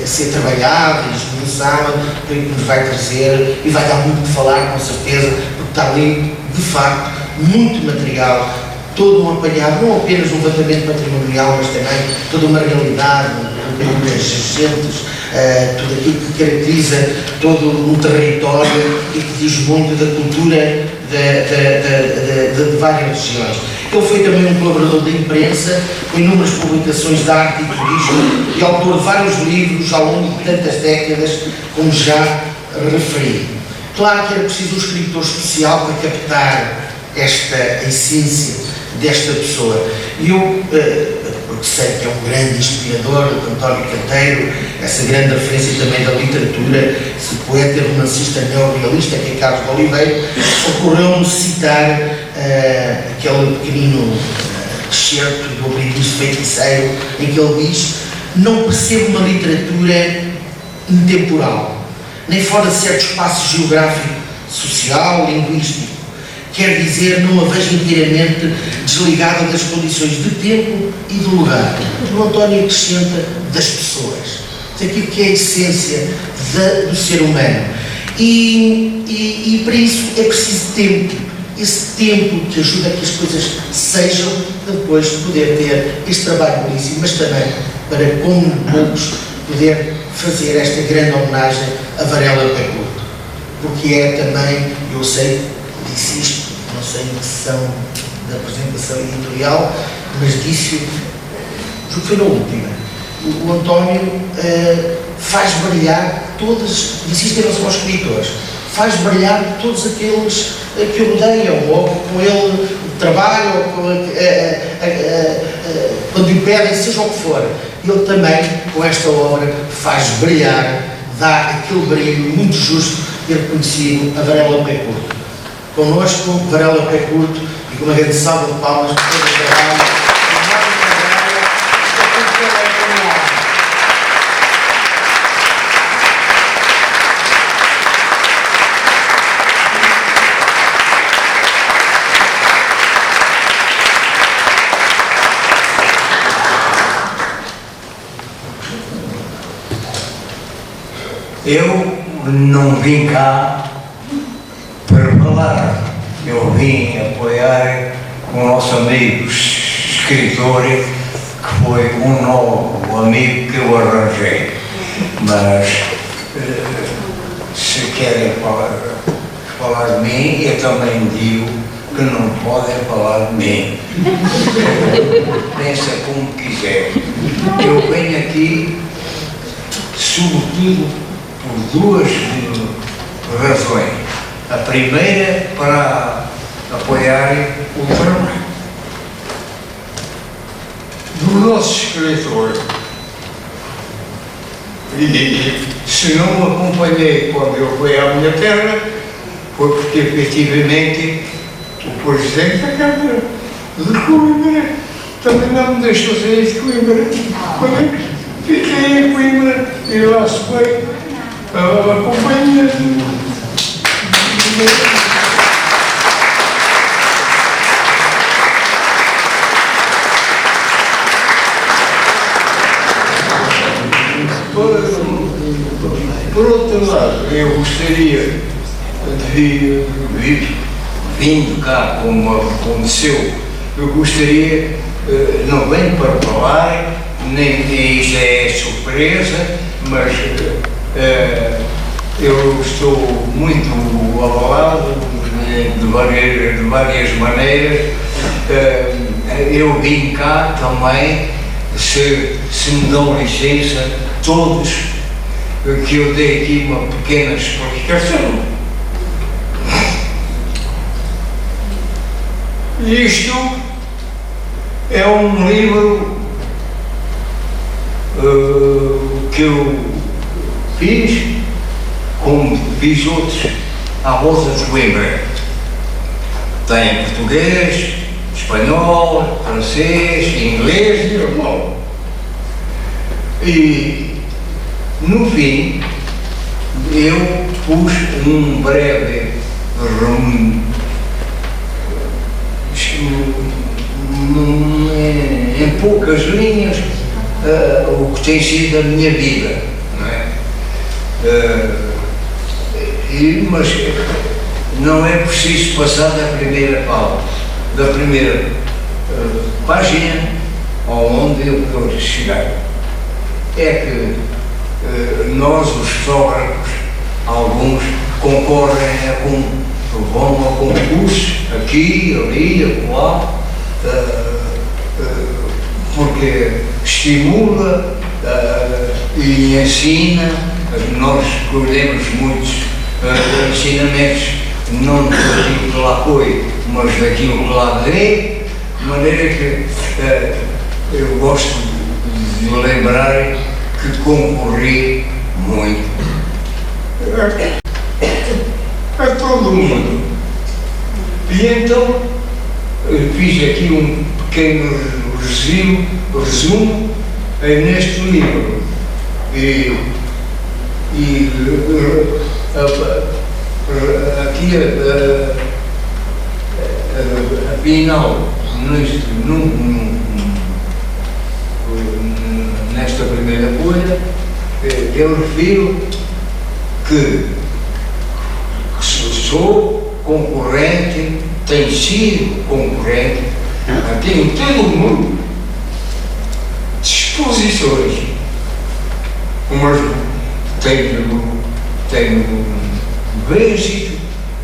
ser trabalhada e esmiuçada, que nos vai trazer e vai dar muito que falar, com certeza, porque está ali, de facto, muito material, todo um apanhado, não apenas um levantamento patrimonial, mas também toda uma realidade, culturas, gentes, tudo aquilo que caracteriza todo um território e que diz muito da cultura de várias regiões. Ele foi também um colaborador da imprensa, com inúmeras publicações de arte e turismo e autor de vários livros ao longo de tantas décadas, como já referi. Claro que era preciso um escritor especial para captar esta essência desta pessoa. E eu, porque sei que é um grande inspirador, o António Canteiro, essa grande referência também da literatura, esse poeta e romancista neorrealista, que é Carlos de Oliveira, ocorreu-me citar aquele pequenino excerto do Aprendiz Feiticeiro, em que ele diz: não percebo uma literatura intemporal, nem fora de certo espaço geográfico, social, linguístico. Quer dizer, não a vejo inteiramente desligada das condições de tempo e de lugar. O António acrescenta das pessoas, daquilo que é a essência do ser humano. E para isso é preciso tempo. Esse tempo que ajuda a que as coisas sejam, depois poder ter este trabalho belíssimo, mas também para, como poucos, poder fazer esta grande homenagem a Varela Pé Curto. Porque é também, eu sei, disse isto, não sei na sessão da apresentação editorial, mas disse, porque foi na última, o António faz brilhar todas, disse isto em relação aos escritores, faz brilhar todos aqueles que o rodeiam, ou com ele trabalham, ou quando lhe pedem, seja o que for. Ele também, com esta obra, faz brilhar, dá aquele brilho muito justo e reconhecido a Varela Pé Curto. Connosco, Varela Pé Curto, e com uma grande salva de palmas por todo o trabalho. Eu não vim cá para falar, eu vim apoiar o nosso amigo escritor, que foi um novo amigo que eu arranjei. Mas se querem falar de mim, eu também digo que não podem falar de mim. Pensa como quiser. Eu venho aqui sobretudo por duas razões. A primeira, para apoiar o trabalho do nosso escritor. E se não acompanhei quando eu fui à minha terra, foi porque efetivamente o presidente da Câmara de Coimbra também não me deixou sair de Coimbra. Quando fiquei em Coimbra e lá se foi a companhia Por outro lado, eu gostaria de vindo cá, como aconteceu, eu gostaria, não venho para falar, nem isto é surpresa, mas eu estou muito abalado de várias maneiras. Eu vim cá também, se me dão licença, todos, que eu dei aqui uma pequena explicação. Isto é um livro que eu fiz como fiz outros à volta de Coimbra. Tem português, espanhol, francês, inglês e alemão. E, no fim, eu pus um breve em poucas linhas o que tem sido a minha vida, não é? Mas não é preciso passar da primeira página onde eu quero chegar. É que nós, os fotógrafos, alguns concorrem vão a concursos, aqui, ali, acolá, porque estimula e ensina. Nós colhemos muitos ensinamentos, não daquilo que lá foi, mas daquilo que lá dei, de maneira que eu gosto de lembrar que concorri muito a todo mundo. E então fiz aqui um pequeno resumo neste livro. Aqui afinal, nesta primeira folha, eu refiro que sou concorrente, tenho sido concorrente, tenho todo o mundo de exposições, umas tenho êxito,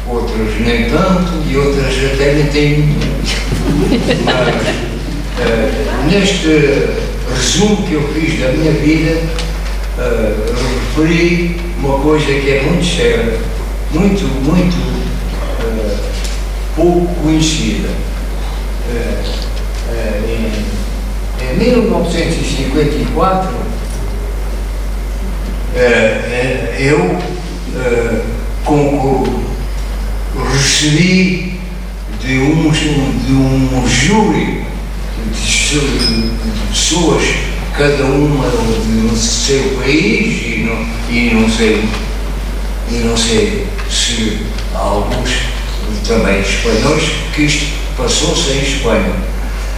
outras nem tanto e outras até nem tenho. Mas neste resumo que eu fiz da minha vida, referi uma coisa que é muito séria, muito pouco conhecida. Em 1954, eu recebi de um júri de pessoas, cada uma do seu país, e não sei se alguns também espanhóis, porque isto passou-se em Espanha.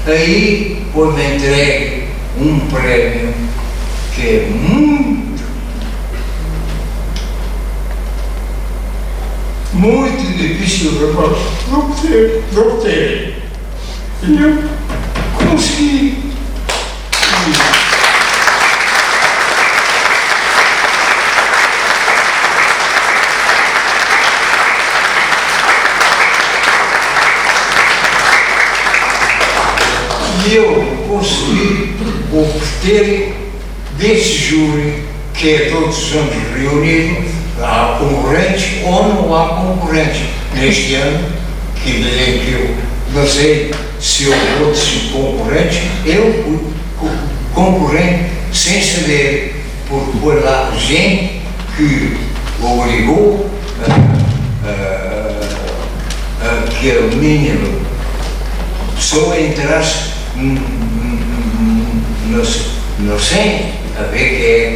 Aí foi-me entregue um prémio que é muito difícil de obter. E eu consegui. E eu consegui obter desse júri, que é todos os anos reunido, há concorrentes ou não há concorrentes. Neste ano, que eu não sei se houve outros concorrentes, eu fui concorrente sem saber, porque foi lá gente que o obrigou a que a minha pessoa entrasse no SEM, a ver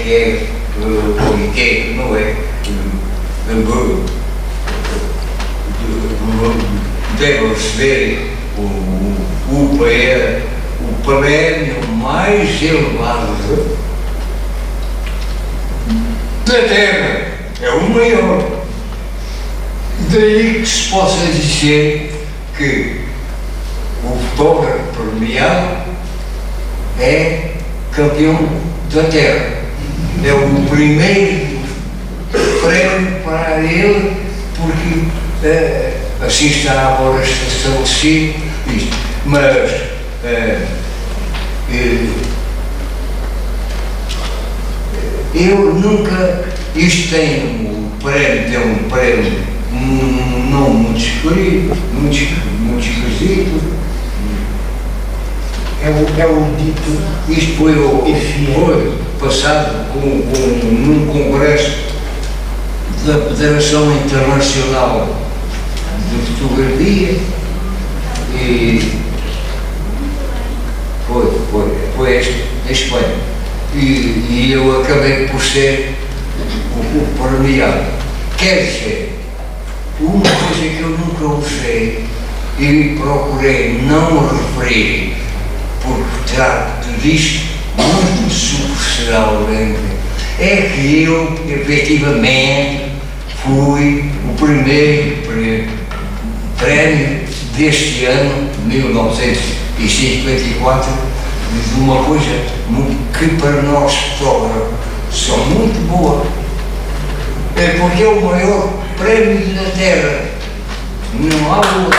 que é o que não é. Deve receber o prémio mais elevado da Terra, é o maior. Daí que se possa dizer que o fotógrafo premiado é campeão da Terra. É o primeiro prémio para ele, porque assim está agora estabelecido isto. Mas eu nunca, isto tem um prémio não muito escolhido, muito esquisito. É o dito. Isto foi passado num congresso da Federação Internacional de Fotografia e foi a Espanha. E eu acabei por ser o premiado. Quer dizer, uma coisa que eu nunca usei e procurei não referir, porque trato disto muito superficialmente, é que eu, efetivamente, fui o primeiro prémio deste ano, 1954, de uma coisa que para nós fotógrafos são muito boa. É porque é o maior prémio da Terra. Não há outro.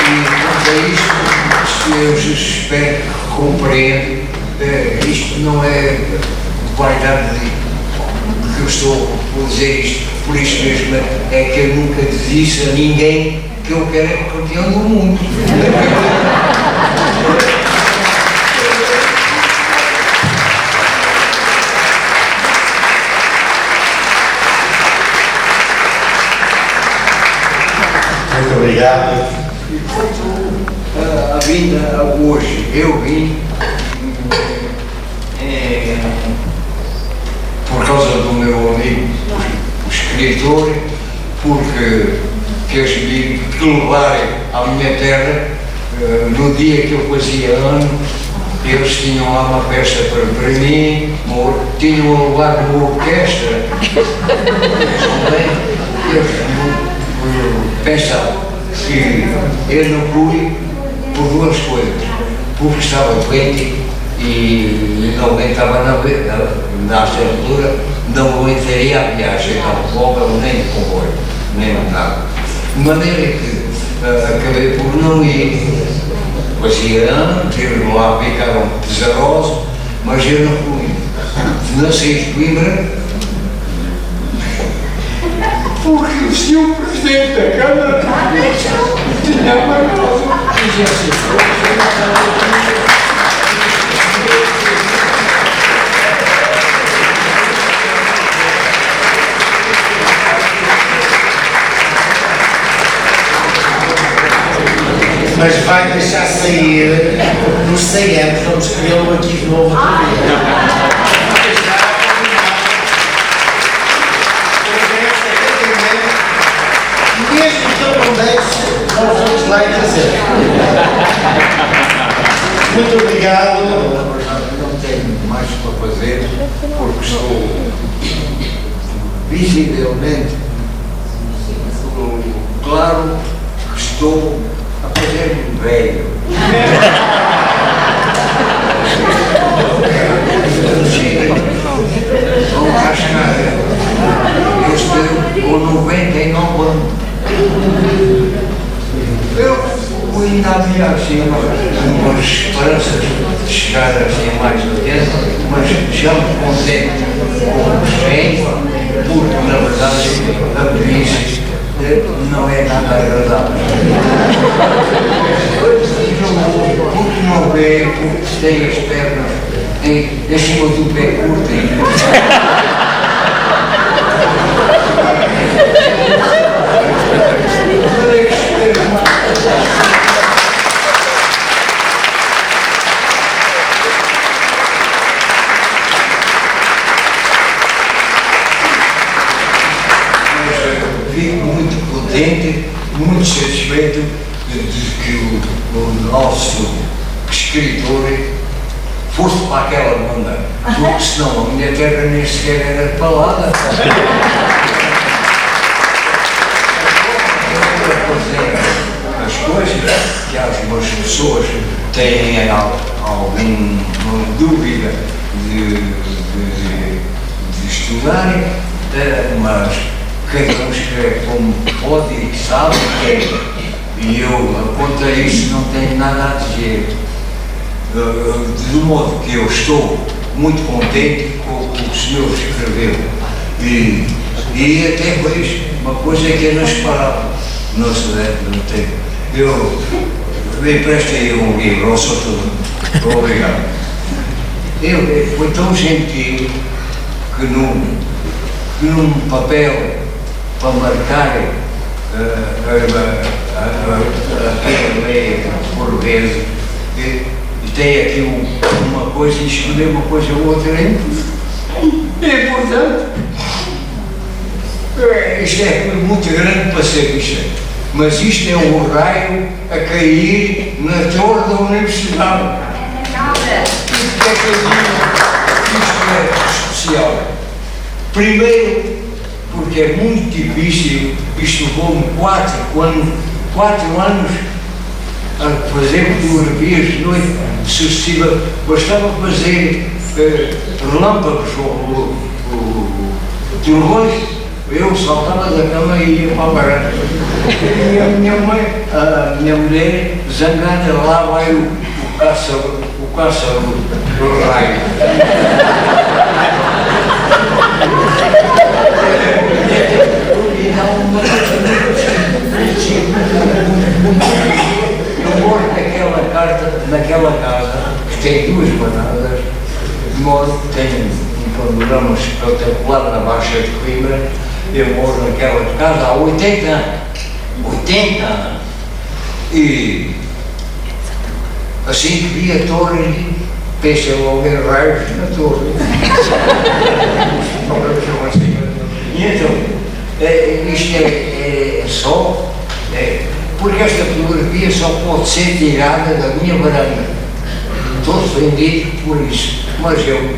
E quanto a isto, eu espero que compreendo, isto não é vaidade que eu estou a dizer isto, por isso mesmo é que eu nunca disse a ninguém que eu quero é campeão do mundo. Muito obrigado. E quanto à vinda hoje, eu vim por causa do meu amigo, o escritor, porque queres vir que levarem à minha terra, no dia que eu fazia ano, eles tinham lá uma festa para mim, tinham a levar uma orquestra. Eles pensavam que eu não fui por duas coisas, porque estava doente e não aguentava nessa altura, não aguentaria a viagem, não de folga, nem de comboio, nem de nada. De maneira que acabei por não ir. Fazia anos, eles lá ficaram pesarosos, mas eu não fui. Nasci de Coimbra, porque o senhor Presidente da Câmara tinha uma casa. Mas vai deixar sair nos 100 anos, vamos escolhê-lo aqui de novo outra vez. Mesmo que ele não deixe, nós vamos lá e trazer. Muito obrigado. Não tenho mais para fazer, porque estou visivelmente, claro que estou a fazer-me velho. Vão cá chegar. Eu estou com 99 anos. Eu ainda havia assim umas esperanças de chegar assim a mais de 80, mas já me contento com os 100, porque na verdade a velhice não é nada agradável. Porque não vê, porque tem as pernas em cima do pé curto. Fico muito contente, muito satisfeito de que o nosso escritor fosse para aquela banda, porque senão a minha terra nem sequer era falada. As coisas que algumas pessoas têm alguma dúvida de estudarem, mas cada um escreve como pode e sabe que é. E eu, quanto a isso, não tenho nada a dizer. De modo que eu estou muito contente com o que o senhor escreveu. E até vejo uma coisa que é inesperável. Não se deve, não tem. me empresta aí um livro, não sou tudo. Obrigado. Foi tão gentil que num papel para marcar aquela lei por vezes, e tem aqui uma coisa e escolher uma coisa ou outra é importante. Isto é muito grande para ser visto, mas isto é um raio a cair na torre da universidade. Isto é que eu digo, isto é especial. Primeiro, porque é muito difícil, isto levou-me 4 anos a fazer fotografias de noite sucessiva, bastava fazer relâmpagos ou trovões, eu saltava da cama e ia para a varanda. E a minha mãe, a minha mulher, zangada, lá vai o caça do raio. Eu moro naquela casa, que tem 2 bananas, tenho um panorama espetacular na Baixa de Coimbra. Eu moro naquela casa há 80 anos. 80 anos. E assim que vi a torre, pensei logo em raios na torre. E então, isto é só, porque esta fotografia só pode ser tirada da minha varanda. Estou ofendido por isso, mas eu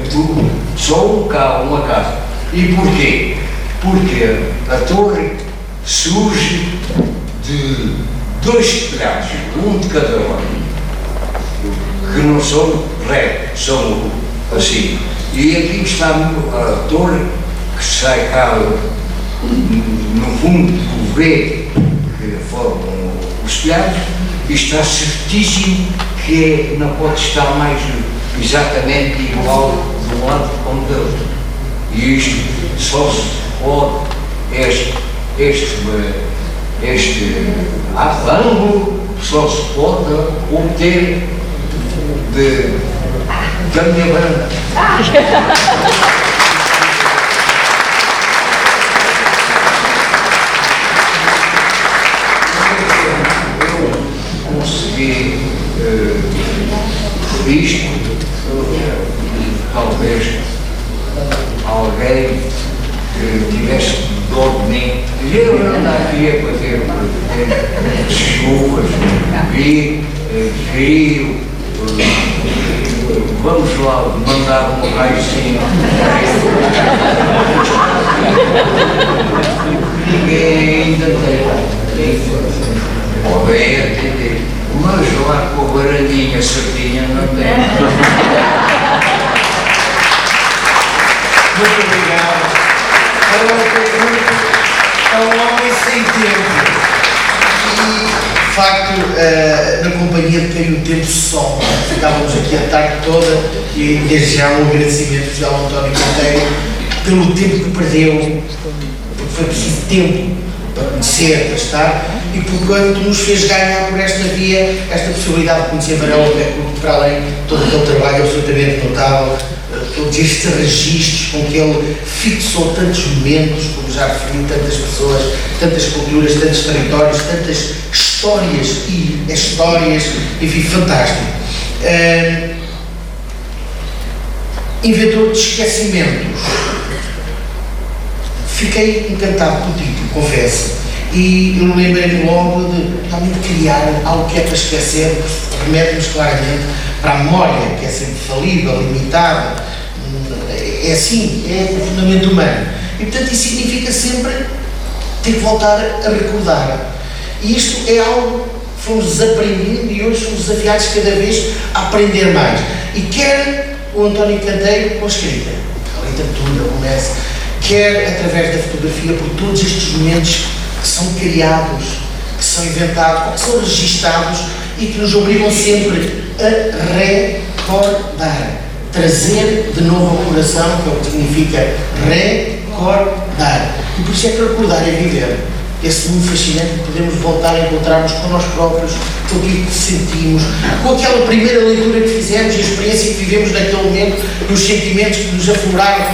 sou uma casa. E porquê? Porque a torre surge de 2 telhados, um de cada lado, que não são retos, são assim. E aqui está a torre que sai cá no fundo do V que formam os telhados, e está certíssimo que não pode estar mais exatamente igual de um lado como do outro. E isto só se pode, este ângulo só se pode obter da minha varanda. Eu consegui isto, talvez alguém que tivesse dó de mim. Eu não andava para ter chuvas, frio, vamos lá mandar um raizinho. Ninguém ainda tem. Alguém a entender. Mas lá com a varandinha certinha não tem. Muito obrigado. É um homem sem tempo. E, de facto, na companhia de quem o tempo some. Ficávamos aqui a tarde toda e desde já um agradecimento especial ao António Canteiro pelo tempo que perdeu, porque foi preciso tempo para conhecer, para estar, e por quanto nos fez ganhar por esta via, esta possibilidade de conhecer Varela Pé, para além de todo aquele trabalho absolutamente notável, todos estes registros com que ele fixou tantos momentos, como já referi, tantas pessoas, tantas culturas, tantos territórios, tantas histórias, enfim, fantástico. Inventor de esquecimentos. Fiquei encantado com o título, confesso, e eu lembrei-me logo de realmente criar algo que é para esquecer, remete-nos claramente para a memória, que é sempre falível, limitada, é assim, é profundamente humano. E portanto isso significa sempre ter que voltar a recordar. E isto é algo que fomos desaprendendo e hoje somos desafiados cada vez a aprender mais. E quer o António Canteiro com a escrita, a literatura começa, quer através da fotografia, por todos estes momentos que são criados, que são inventados, que são registados e que nos obrigam sempre a recordar, trazer de novo ao coração, que é o que significa recordar. E por isso é que recordar é viver. esse mundo fascinante que podemos voltar a encontrar-nos com nós próprios, com aquilo que sentimos, com aquela primeira leitura que fizemos e a experiência que vivemos naquele momento e os sentimentos que nos afloraram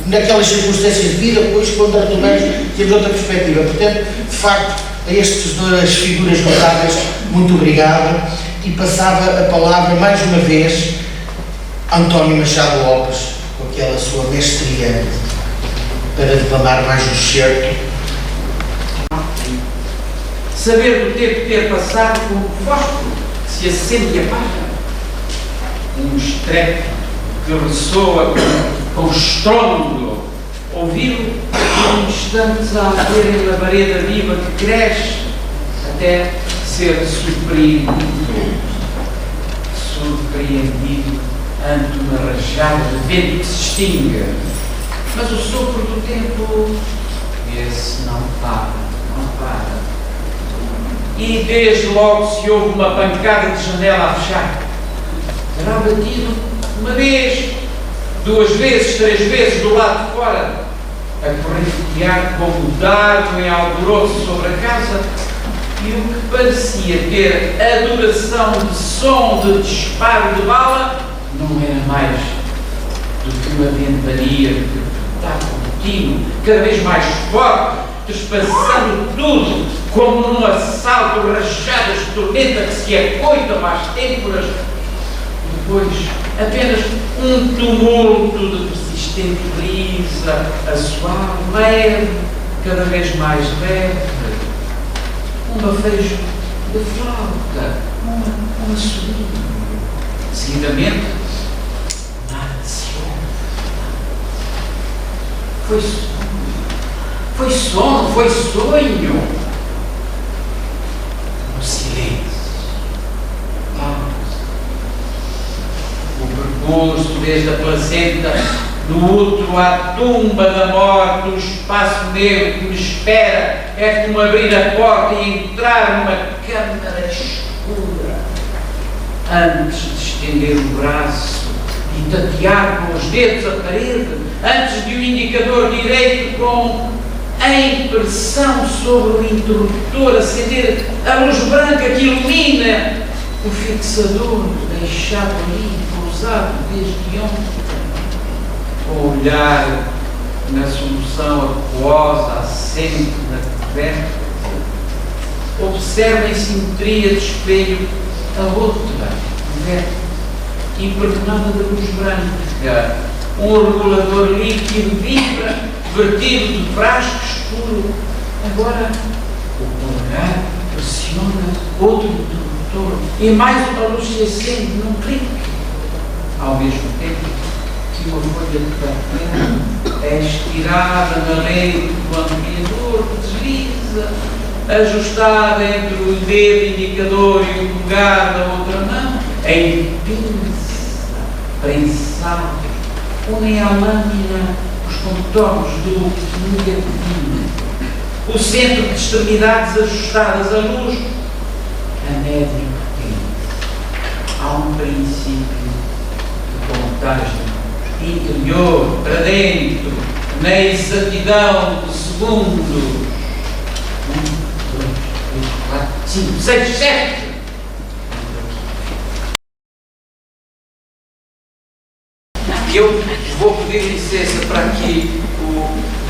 naquelas circunstâncias de vida, depois quando retomamos temos outra perspectiva. Portanto, de facto, a estas duas figuras notáveis, muito obrigado, e passava a palavra mais uma vez a António Machado Lopes, com aquela sua mestria para declamar mais um certo. Saber do tempo ter passado como fósforo que se acende e apaga. Um estrepe que ressoa com estrondo. Ouvi-lo por instantes a arder em labareda viva que cresce até ser surpreendido ante uma rajada de vento que se extingue. Mas o sopro do tempo, esse não para. E desde logo se ouve uma pancada de janela a fechar. Será batido uma vez, 2 vezes, 3 vezes do lado de fora, a correntear como dardo em alvoroço sobre a casa, e o que parecia ter a duração de som de disparo de bala não era mais do que uma ventania que está contínuo, cada vez mais forte, despassando tudo, como num assalto, rajadas de tormenta que se acoitam às têmporas. Depois, apenas um tumulto de persistente brisa, a soar leve, cada vez mais leve, um bafejo de flauta, uma subida. Seguidamente, nada se ouve. Foi sono, foi sonho. O silêncio. O percurso desde a placenta do útero à tumba da morte, o espaço negro que me espera é como abrir a porta e entrar numa câmara escura. Antes de estender o braço e tatear com os dedos a parede, antes de o indicador direito com a impressão sobre o interruptor acender a luz branca que ilumina o fixador deixado ali, pousado desde ontem, com o olhar na solução aquosa assente na coberta, observa em simetria de espelho a outra coberta, impregnada de luz branca, um regulador líquido vibra, vertido de frasco escuro. Agora o polegar pressiona outro interruptor e mais uma luz se acende num clique, ao mesmo tempo que uma folha de papel é estirada na lente do ampliador que desliza, ajustada entre o dedo indicador e o polegar da outra mão, em pinça, prensada, unem à lâmina os contornos do negativo, o centro de extremidades ajustadas à luz, a média potente. Há um princípio de contagem interior para dentro, na exatidão de segundos. 1, 2, 3, 4, 5, 6, 7. Eu vou pedir licença para que o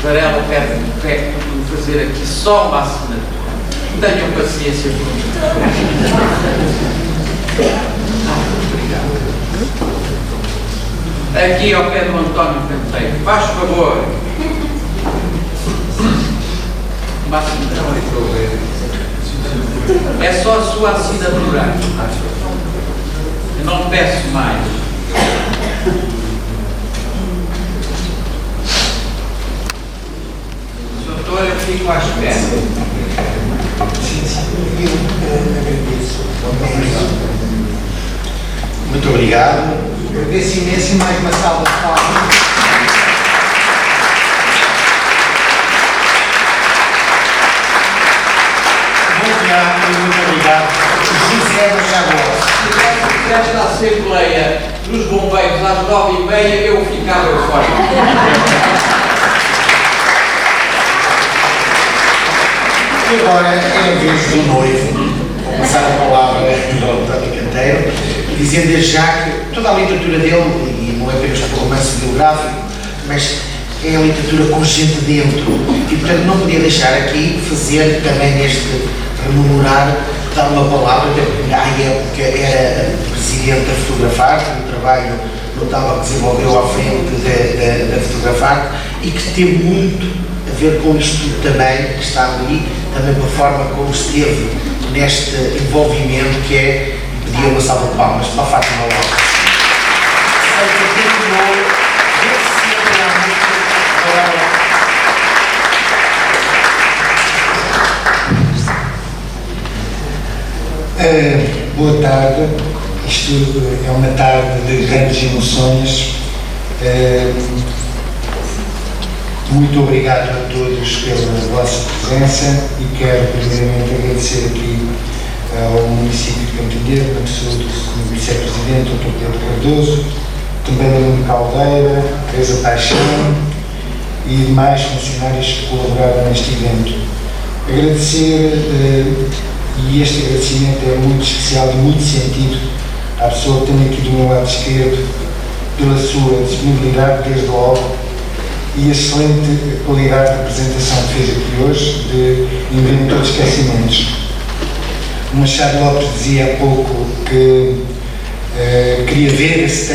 Varela perde o recto de fazer aqui só uma assinatura. Tenham paciência por mim. Obrigado. Aqui ao pé do António Canteiro. Faz favor. Uma assinatura. É só a sua assinatura. Eu não peço mais. Doutor, eu fico à espera. Muito obrigado. Agradeço imenso e mais uma salva de palmas. Muito obrigado. José Machado Lopes. Nesta Assembleia dos Bombeiros às 9h30 eu ficava fora. E agora é a vez do noivo. Vou passar a palavra ao António Canteiro, dizendo desde já que toda a literatura dele, e não é apenas o romance biográfico, mas é a literatura com gente dentro. E portanto não podia deixar aqui fazer também este rememorar, dar uma palavra, até porque à época era presidente da Fotografarte, um trabalho notável que desenvolveu à frente da Fotografarte e que teve muito a ver com isto tudo também, que está ali, também pela forma como esteve neste envolvimento que é, e pedia uma salva de palmas para a Fátima Lopes. Boa tarde, isto é uma tarde de grandes emoções. Muito obrigado a todos pela vossa presença e quero primeiramente agradecer aqui ao município de Cantilheiro, na pessoa do vice-presidente, Dr. Pedro Cardoso, também a Nuno Caldeira, Teresa Paixão e demais funcionários que colaboraram neste evento. Agradecer, e este agradecimento é muito especial e muito sentido à pessoa que tem aqui do meu lado esquerdo, pela sua disponibilidade desde logo e a excelente qualidade de apresentação que fez aqui hoje, de inventor de esquecimentos. O Machado Lopes dizia há pouco que queria ver esse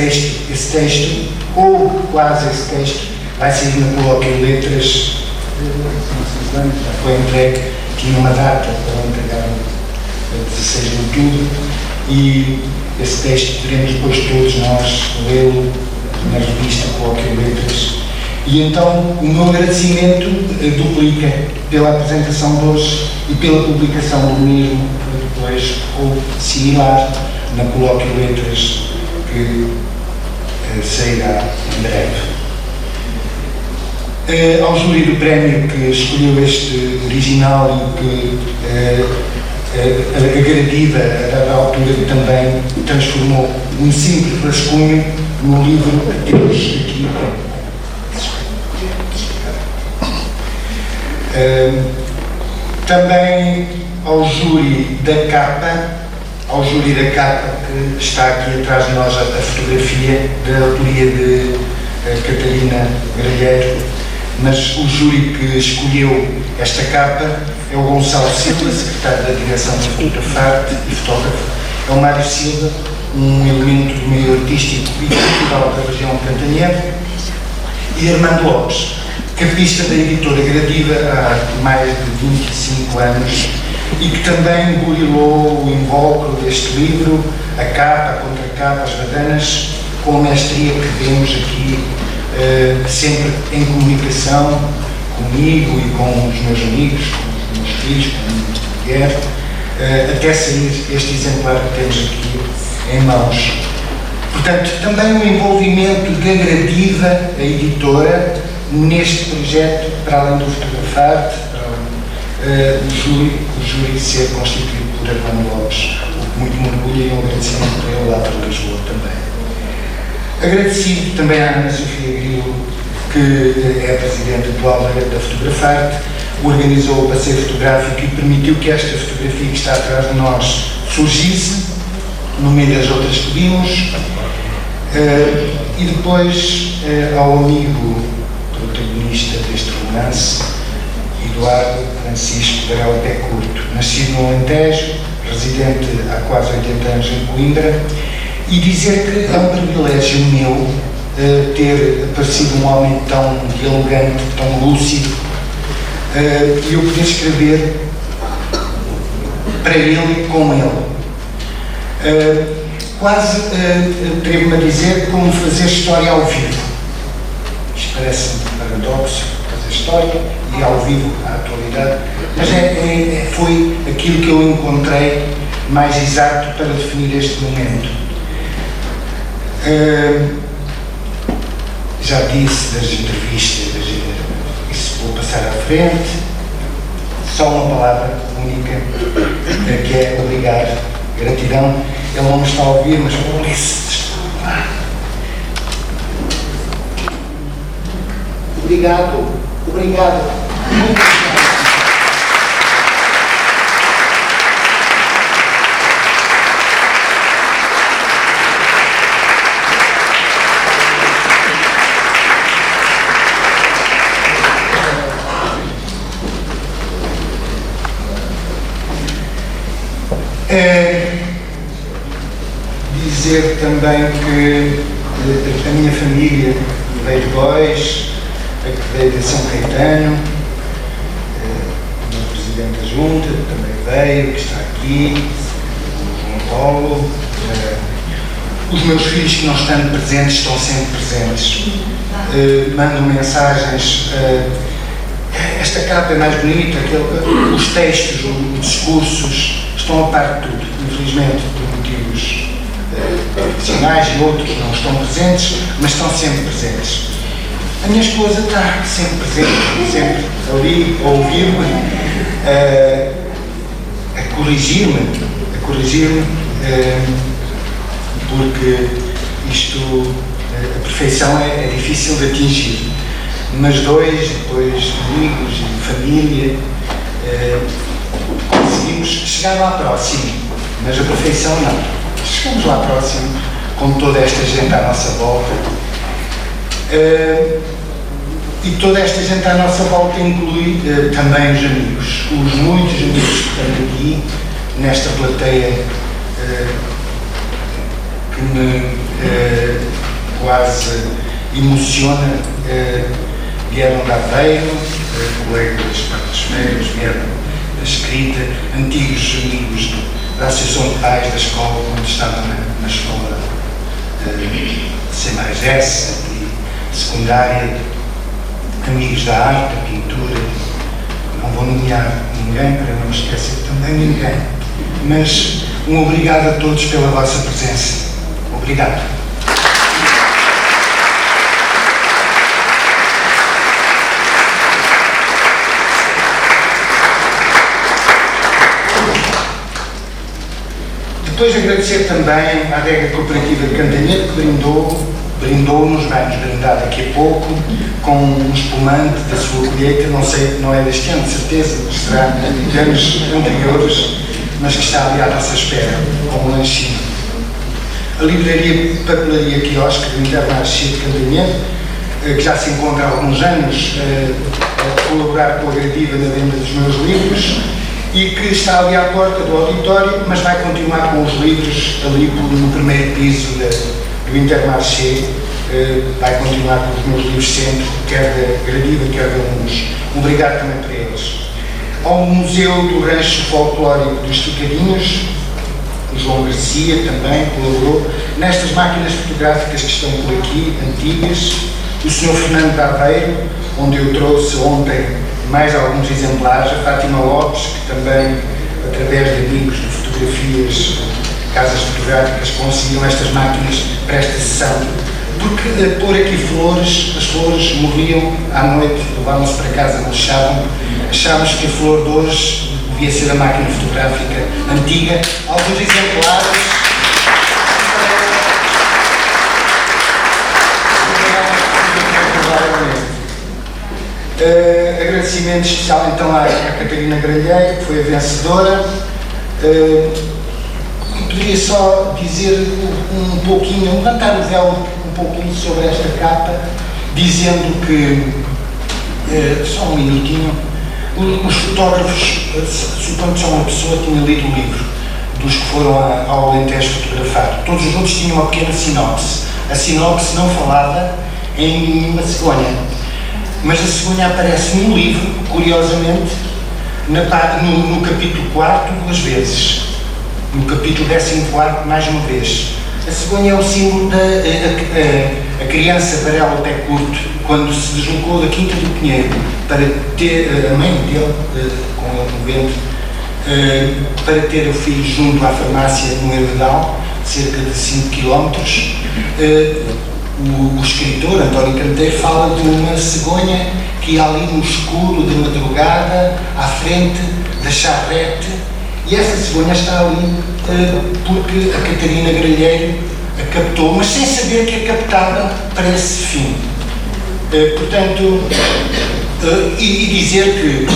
texto, ou quase esse texto, vai sair na Colóquio de Letras, já foi entregue, tinha uma data para entregar a 16 de outubro, e esse texto poderemos depois todos nós lê-lo na revista Colóquio de Letras. E então o meu agradecimento duplica pela apresentação de hoje e pela publicação do mesmo depois, ou similar, na Colóquio de Letras, que sairá em breve. Ao júri do prémio que escolheu este original e que a Gradiva, a dada altura, também transformou um simples rascunho no livro que temos aqui. Também ao júri da capa que está aqui atrás de nós, a fotografia da autoria de Catarina Gralheiro, mas o júri que escolheu esta capa é o Gonçalo Silva, secretário da Direção da Fotografarte e fotógrafo, é o Mário Silva, um elemento do meio artístico e cultural da região de Cantanhede, e Armando Lopes, capista da editora Gradiva há mais de 25 anos e que também burilou o invólucro deste livro, a capa, a contracapa, as badanas, com a mestria que vemos aqui, sempre em comunicação comigo e com os meus amigos, com os meus filhos, com a minha mulher, até sair este exemplar que temos aqui em mãos. Portanto, também o envolvimento da Gradiva, a editora, neste projeto, para além do Fotografarte, o júri ser constituído por Armando Lopes, o que muito me orgulha e um agradecimento para ele lá para Lisboa também. Agradecido também à Ana Sofia Grilo, que é a presidente atual da Fotografarte, organizou o passeio fotográfico e permitiu que esta fotografia que está atrás de nós surgisse, no meio das outras que vimos, e depois ao amigo protagonista deste romance, Eduardo Francisco Varela Pé Curto, nascido no Alentejo, residente há quase 80 anos em Coimbra, e dizer que é um privilégio meu ter aparecido um homem tão dialogante, tão lúcido, e eu poder escrever para ele e com ele. Quase, atrevo-me a dizer, como fazer história ao vivo. Isto parece um paradoxo, fazer história e ao vivo, à atualidade, mas foi aquilo que eu encontrei mais exato para definir este momento. Já disse das entrevistas, isso vou passar à frente, só uma palavra única, que é obrigado, gratidão. Ele não me está a ouvir, mas vou ler-se. Obrigado, obrigado. Muito obrigado. dizer também que a minha família veio de Góis, a que veio de São Caetano, o Presidente da Junta também veio, que está aqui, o João Paulo. Os meus filhos que não estão presentes estão sempre presentes. Mandam mensagens. Esta capa é mais bonita, os textos, os discursos estão a par de tudo. Infelizmente, por motivos profissionais e outros não estão presentes, mas estão sempre presentes. A minha esposa está sempre presente, sempre ali a ouvir-me, a corrigir-me, porque isto, a perfeição é difícil de atingir, mas depois amigos e família, conseguimos chegar lá próximo, mas a perfeição não. Chegamos lá próximo, com toda esta gente à nossa volta, e toda esta gente à nossa volta inclui também os amigos, os muitos amigos que estão aqui, nesta plateia que me quase emociona. Vieram da Aveiro, colegas partos, vieram da escrita, antigos amigos da Associação de Pais da escola, onde estava na escola C+S e secundária, amigos da arte, da pintura. Não vou nomear ninguém para não esquecer também ninguém, mas um obrigado a todos pela vossa presença. Obrigado. Depois agradecer também à Adega Cooperativa de Cantanhede, que brindou-nos, vai-nos brindar daqui a pouco, com um espumante da sua colheita, não sei, não é deste ano, de certeza, será de anos anteriores, mas que está ali à nossa espera, com um lanchinho. A livraria Papelaria Quiosque do Intermarché de Cantanhede, que já se encontra há alguns anos a colaborar com a Gradiva na venda dos meus livros, e que está ali à porta do auditório, mas vai continuar com os livros ali no primeiro piso do Intermarché. Vai continuar com os meus livros sempre, quer da Gradiva, quer da Luz. Obrigado também para eles. Ao Museu do Rancho Folclórico dos Ticadinhos, o João Garcia também colaborou nestas máquinas fotográficas que estão por aqui, antigas. O Sr. Fernando de Aveiro, onde eu trouxe ontem mais alguns exemplares, a Fátima Lopes, que também, através de amigos de fotografias, casas fotográficas, conseguiram estas máquinas para esta sessão. Porque pôr aqui flores, as flores morriam à noite, levavam-se para casa, lixavam. Achámos que a flor de hoje devia ser a máquina fotográfica antiga. Alguns exemplares. Agradecimento especial então à Catarina Gralheiro, que foi a vencedora. Poderia só dizer um pouquinho, levantar o véu um pouquinho sobre esta capa, dizendo que, só um minutinho, os fotógrafos, suponho que só uma pessoa tinha lido o livro, dos que foram ao Alentejo fotografar. Todos os outros tinham uma pequena sinopse. A sinopse não falava em nenhuma cegonha. Mas a cegonha aparece no livro, curiosamente, no capítulo 4 duas vezes, no capítulo 14 mais uma vez. A cegonha é o símbolo da criança Varela Pé Curto, quando se deslocou da Quinta do Pinheiro para ter a mãe dele, com ele no ventre, para ter o filho junto à farmácia no Heredal, cerca de 5 km. O escritor, António Canteiro, fala de uma cegonha que ia ali no escuro de madrugada, à frente da charrete, e essa cegonha está ali porque a Catarina Gralheiro a captou, mas sem saber que a captava para esse fim. Portanto, e dizer que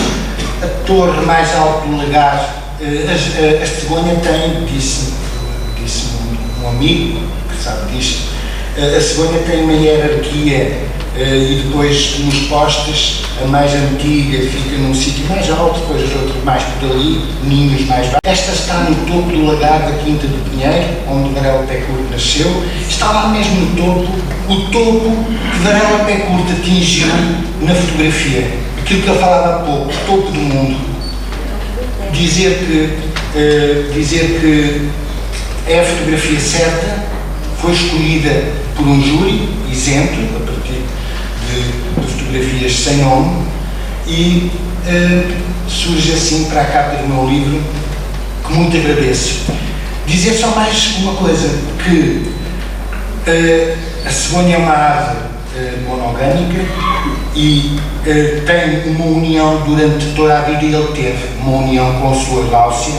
a torre mais alta do Lagar, a cegonha tem, disse um amigo que sabe disto, a cegonha tem uma hierarquia e depois nos postes, a mais antiga fica num sítio mais alto, depois as outras mais por ali, ninhos mais baixos. Esta está no topo do lagar da Quinta do Pinheiro, onde Varela Pé Curto nasceu, está lá mesmo no topo, o topo que Varela Pé Curto atingiu na fotografia, aquilo que eu falava há pouco, o topo do mundo. Dizer que é a fotografia certa, foi escolhida por um júri isento, a partir de fotografias sem nome, e surge assim para a capa do meu livro, que muito agradeço. Dizer só mais uma coisa, que a cegonha é uma ave monogâmica e tem uma união durante toda a vida, e ele teve uma união com a sua Gláucia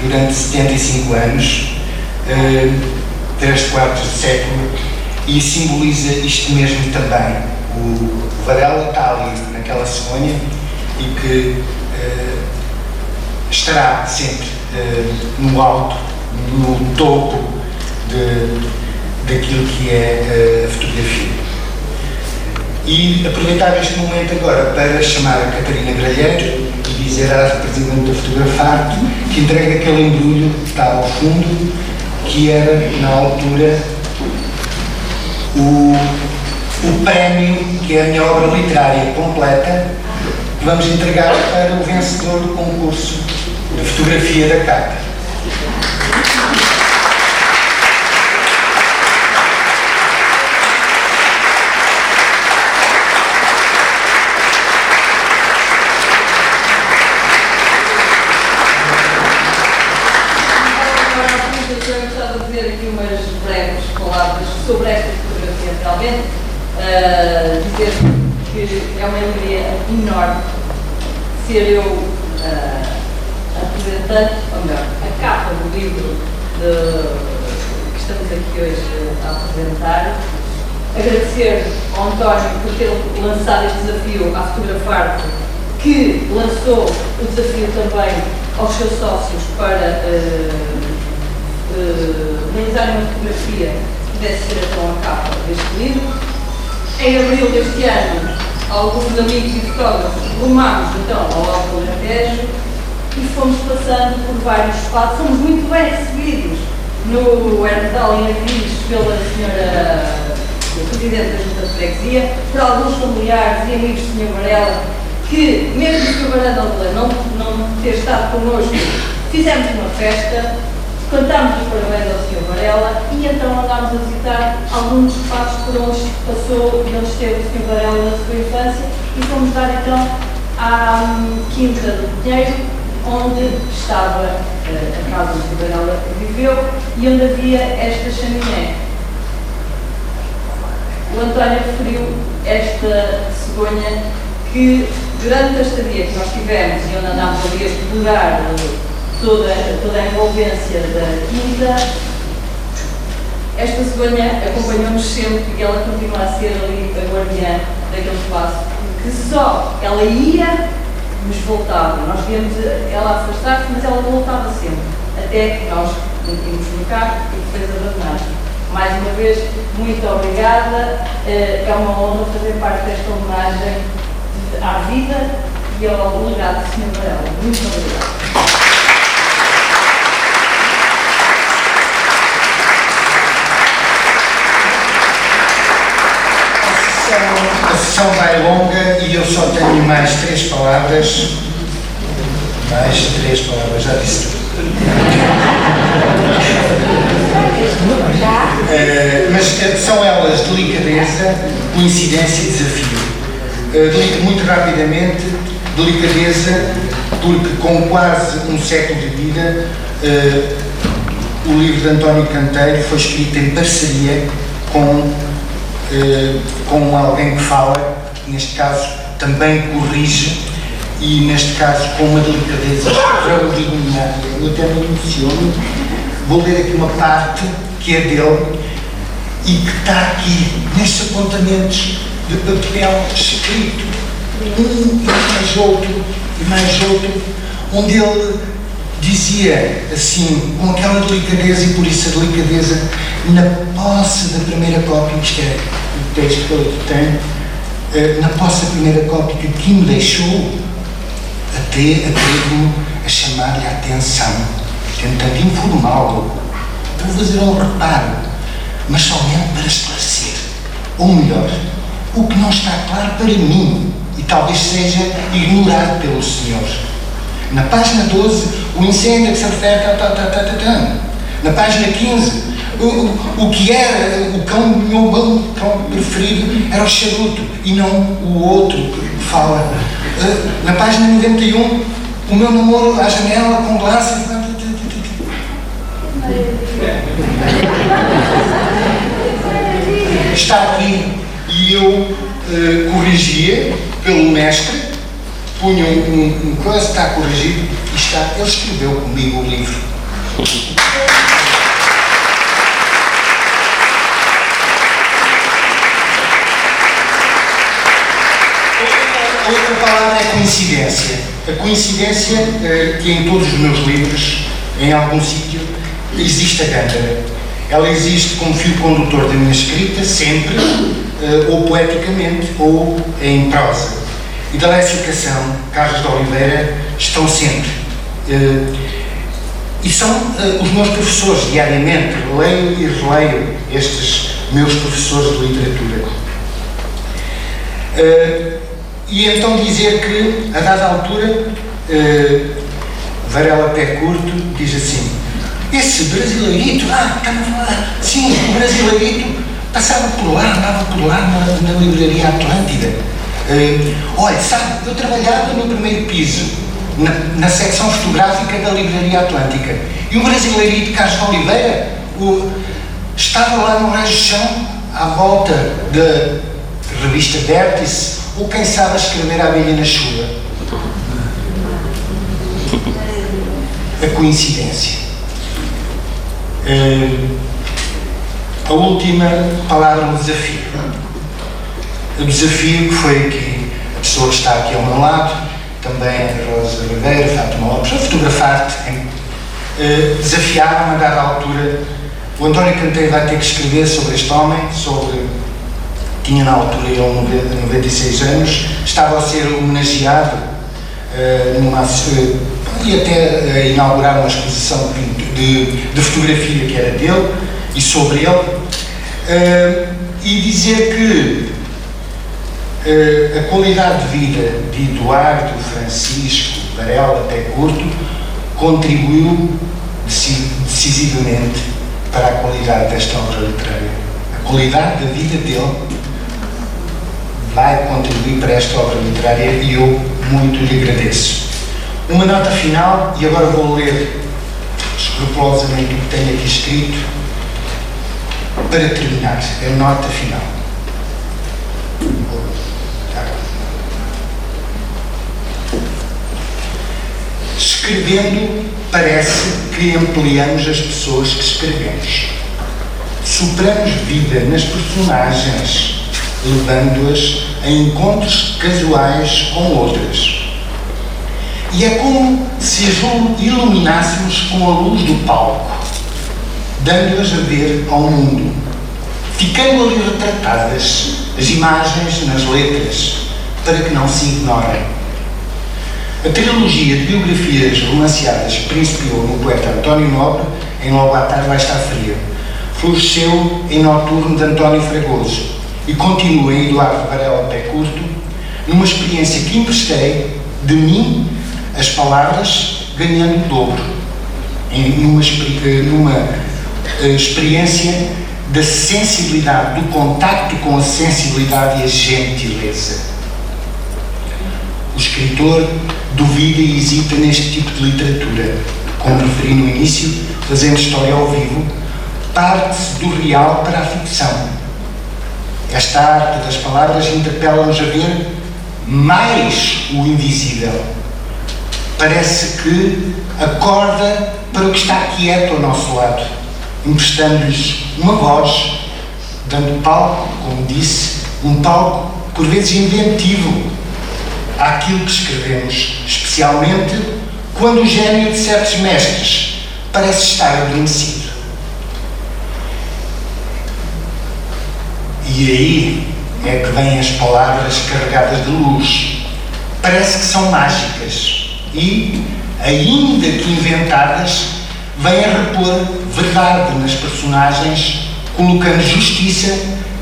durante 75 anos, 3/4 de século, e simboliza isto mesmo também. O Varela está ali naquela cegonha e que estará sempre no alto, no topo daquilo que é a fotografia. E aproveitar este momento agora para chamar a Catarina Gralheiro e dizer à representante da Fotografarte que entregue aquele embrulho que está ao fundo, que era, na altura, o prémio, que é a minha obra literária completa, que vamos entregar para o vencedor do concurso de fotografia da capa. Sobre esta fotografia, realmente, dizer que é uma alegria enorme ser eu representante, ou melhor, a capa do livro que estamos aqui hoje a apresentar. Agradecer ao António por ter lançado este desafio à Fotografarte, que lançou o desafio também aos seus sócios para realizarem uma fotografia pudesse ser então a capa deste livro. Em abril deste ano, alguns amigos e fotógrafos rumámos então ao Alto Alentejo e fomos passando por vários espaços. Fomos muito bem recebidos no Herdal em Avis pela senhora Presidente da Junta de Freguesia, por alguns familiares e amigos do Sr. Varela, que, mesmo o Sr. Varela não ter estado connosco, fizemos uma festa. Cantámos os parabéns ao Sr. Varela e então andámos a visitar alguns espaços por onde passou e onde esteve o Sr. Varela na sua infância, e fomos dar então à Quinta do Pinheiro, onde estava a casa onde o Sr. Varela viveu e onde havia esta chaminé. O António referiu esta cegonha que, durante a estadia que nós tivemos e onde andámos ali a explorar toda a envolvência da quinta, esta cegonha acompanhou-nos sempre e ela continua a ser ali a guardiã daquele espaço, que só ela ia, mas voltava. Nós víamos ela afastar-se, mas ela voltava sempre, até que nós metíamos no carro e depois abandonamos. Mais uma vez, muito obrigada, é uma honra fazer parte desta homenagem à vida e ao legado do Sr. Varela. Muito obrigada. A sessão vai longa e eu só tenho mais 3 palavras. Já disse tudo. Mas são elas delicadeza, coincidência e desafio. Muito rapidamente, delicadeza, porque com quase um século de vida, o livro de António Canteiro foi escrito em parceria com alguém que fala, neste caso também corrige, e neste caso com uma delicadeza extraordinária. Eu até me emociono. Vou ler aqui uma parte que é dele e que está aqui nestes apontamentos de papel escrito, um e mais outro, onde ele dizia assim, com aquela delicadeza, e por isso a delicadeza na posse da primeira cópia, isto é o texto que ele tem, na vossa primeira cópia que me deixou, até atrevo-me a chamar-lhe a atenção, tentando informá-lo, para fazer um reparo, mas somente para esclarecer, ou melhor, o que não está claro para mim e talvez seja ignorado pelo senhor. Na página 12, o incêndio que se refere na página 15, o que era o meu cão preferido era o charuto e não o outro que fala. Na página 91, o meu namoro à janela com glace. Está aqui e eu corrigia pelo mestre, punha um coisa, está corrigido e está. Ele escreveu comigo o livro. Outra palavra é coincidência. A coincidência, que em todos os meus livros, em algum sítio, existe a gândara. Ela existe como fio condutor da minha escrita, sempre, ou poeticamente, ou em prosa. E da lexificação, Carlos de Oliveira, estão sempre. E são os meus professores, diariamente, leio e releio estes meus professores de literatura. E então dizer que, a dada altura, Varela Pé Curto diz assim: esse brasileirito, estava a falar, sim, o brasileirito passava por lá, andava por lá na livraria Atlântida. Olha, sabe, eu trabalhava no primeiro piso, na secção fotográfica da livraria Atlântica, e o brasileirito Carlos de Oliveira estava lá no resto do chão, à volta da revista Vértice, ou quem sabe escrever a abelha na chuva. A coincidência. A última palavra, o desafio. O desafio que foi aqui, a pessoa que está aqui ao meu lado, também a Rosa Ribeiro, Fátima Lopes, a fotografar-te, desafiaram-me a dada altura. O António Canteiro vai ter que escrever sobre este homem, tinha na altura ele 96 anos, estava a ser homenageado e até inaugurar uma exposição de fotografia que era dele e sobre ele, e dizer que a qualidade de vida de Eduardo, Francisco, Varela Pé Curto contribuiu decisivamente para a qualidade desta obra literária. A qualidade da vida dele vai contribuir para esta obra literária e eu muito lhe agradeço. Uma nota final, e agora vou ler escrupulosamente o que tenho aqui escrito para terminar. É a nota final. Escrevendo, parece que ampliamos as pessoas que escrevemos. Sopramos vida nas personagens, levando-as a encontros casuais com outras. E é como se as iluminássemos com a luz do palco, dando-as a ver ao mundo, ficando ali retratadas as imagens nas letras, para que não se ignorem. A trilogia de biografias romanceadas que principiou no poeta António Nobre, em Logo à Tarde Vai Estar Frio, floresceu em Noturno de António Fragoso e continua em Eduardo Varela Pé Curto, numa experiência que emprestei de mim as palavras, ganhando o dobro, numa experiência da sensibilidade, do contacto com a sensibilidade e a gentileza. O escritor duvida e hesita neste tipo de literatura. Como referi no início, fazendo história ao vivo, parte-se do real para a ficção. Esta arte das palavras interpela-nos a ver mais o invisível. Parece que acorda para o que está quieto ao nosso lado, emprestando-lhes uma voz, dando palco, como disse, um palco por vezes inventivo àquilo que escrevemos, especialmente quando o gênio de certos mestres parece estar adormecido. E aí é que vêm as palavras carregadas de luz. Parece que são mágicas e, ainda que inventadas, vêm a repor verdade nas personagens, colocando justiça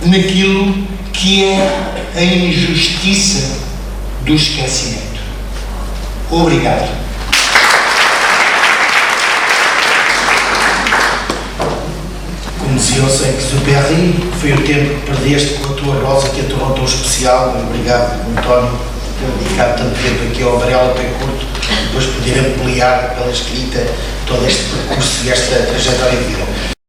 naquilo que é a injustiça do esquecimento. Obrigado. Como dizia o Saint-Exupéry, foi o tempo que perdeste com a tua rosa que a tornou tão especial. Obrigado, António, por ter dedicado tanto tempo aqui ao Varela Pé Curto, depois poder ampliar pela escrita todo este percurso e esta trajetória de vida.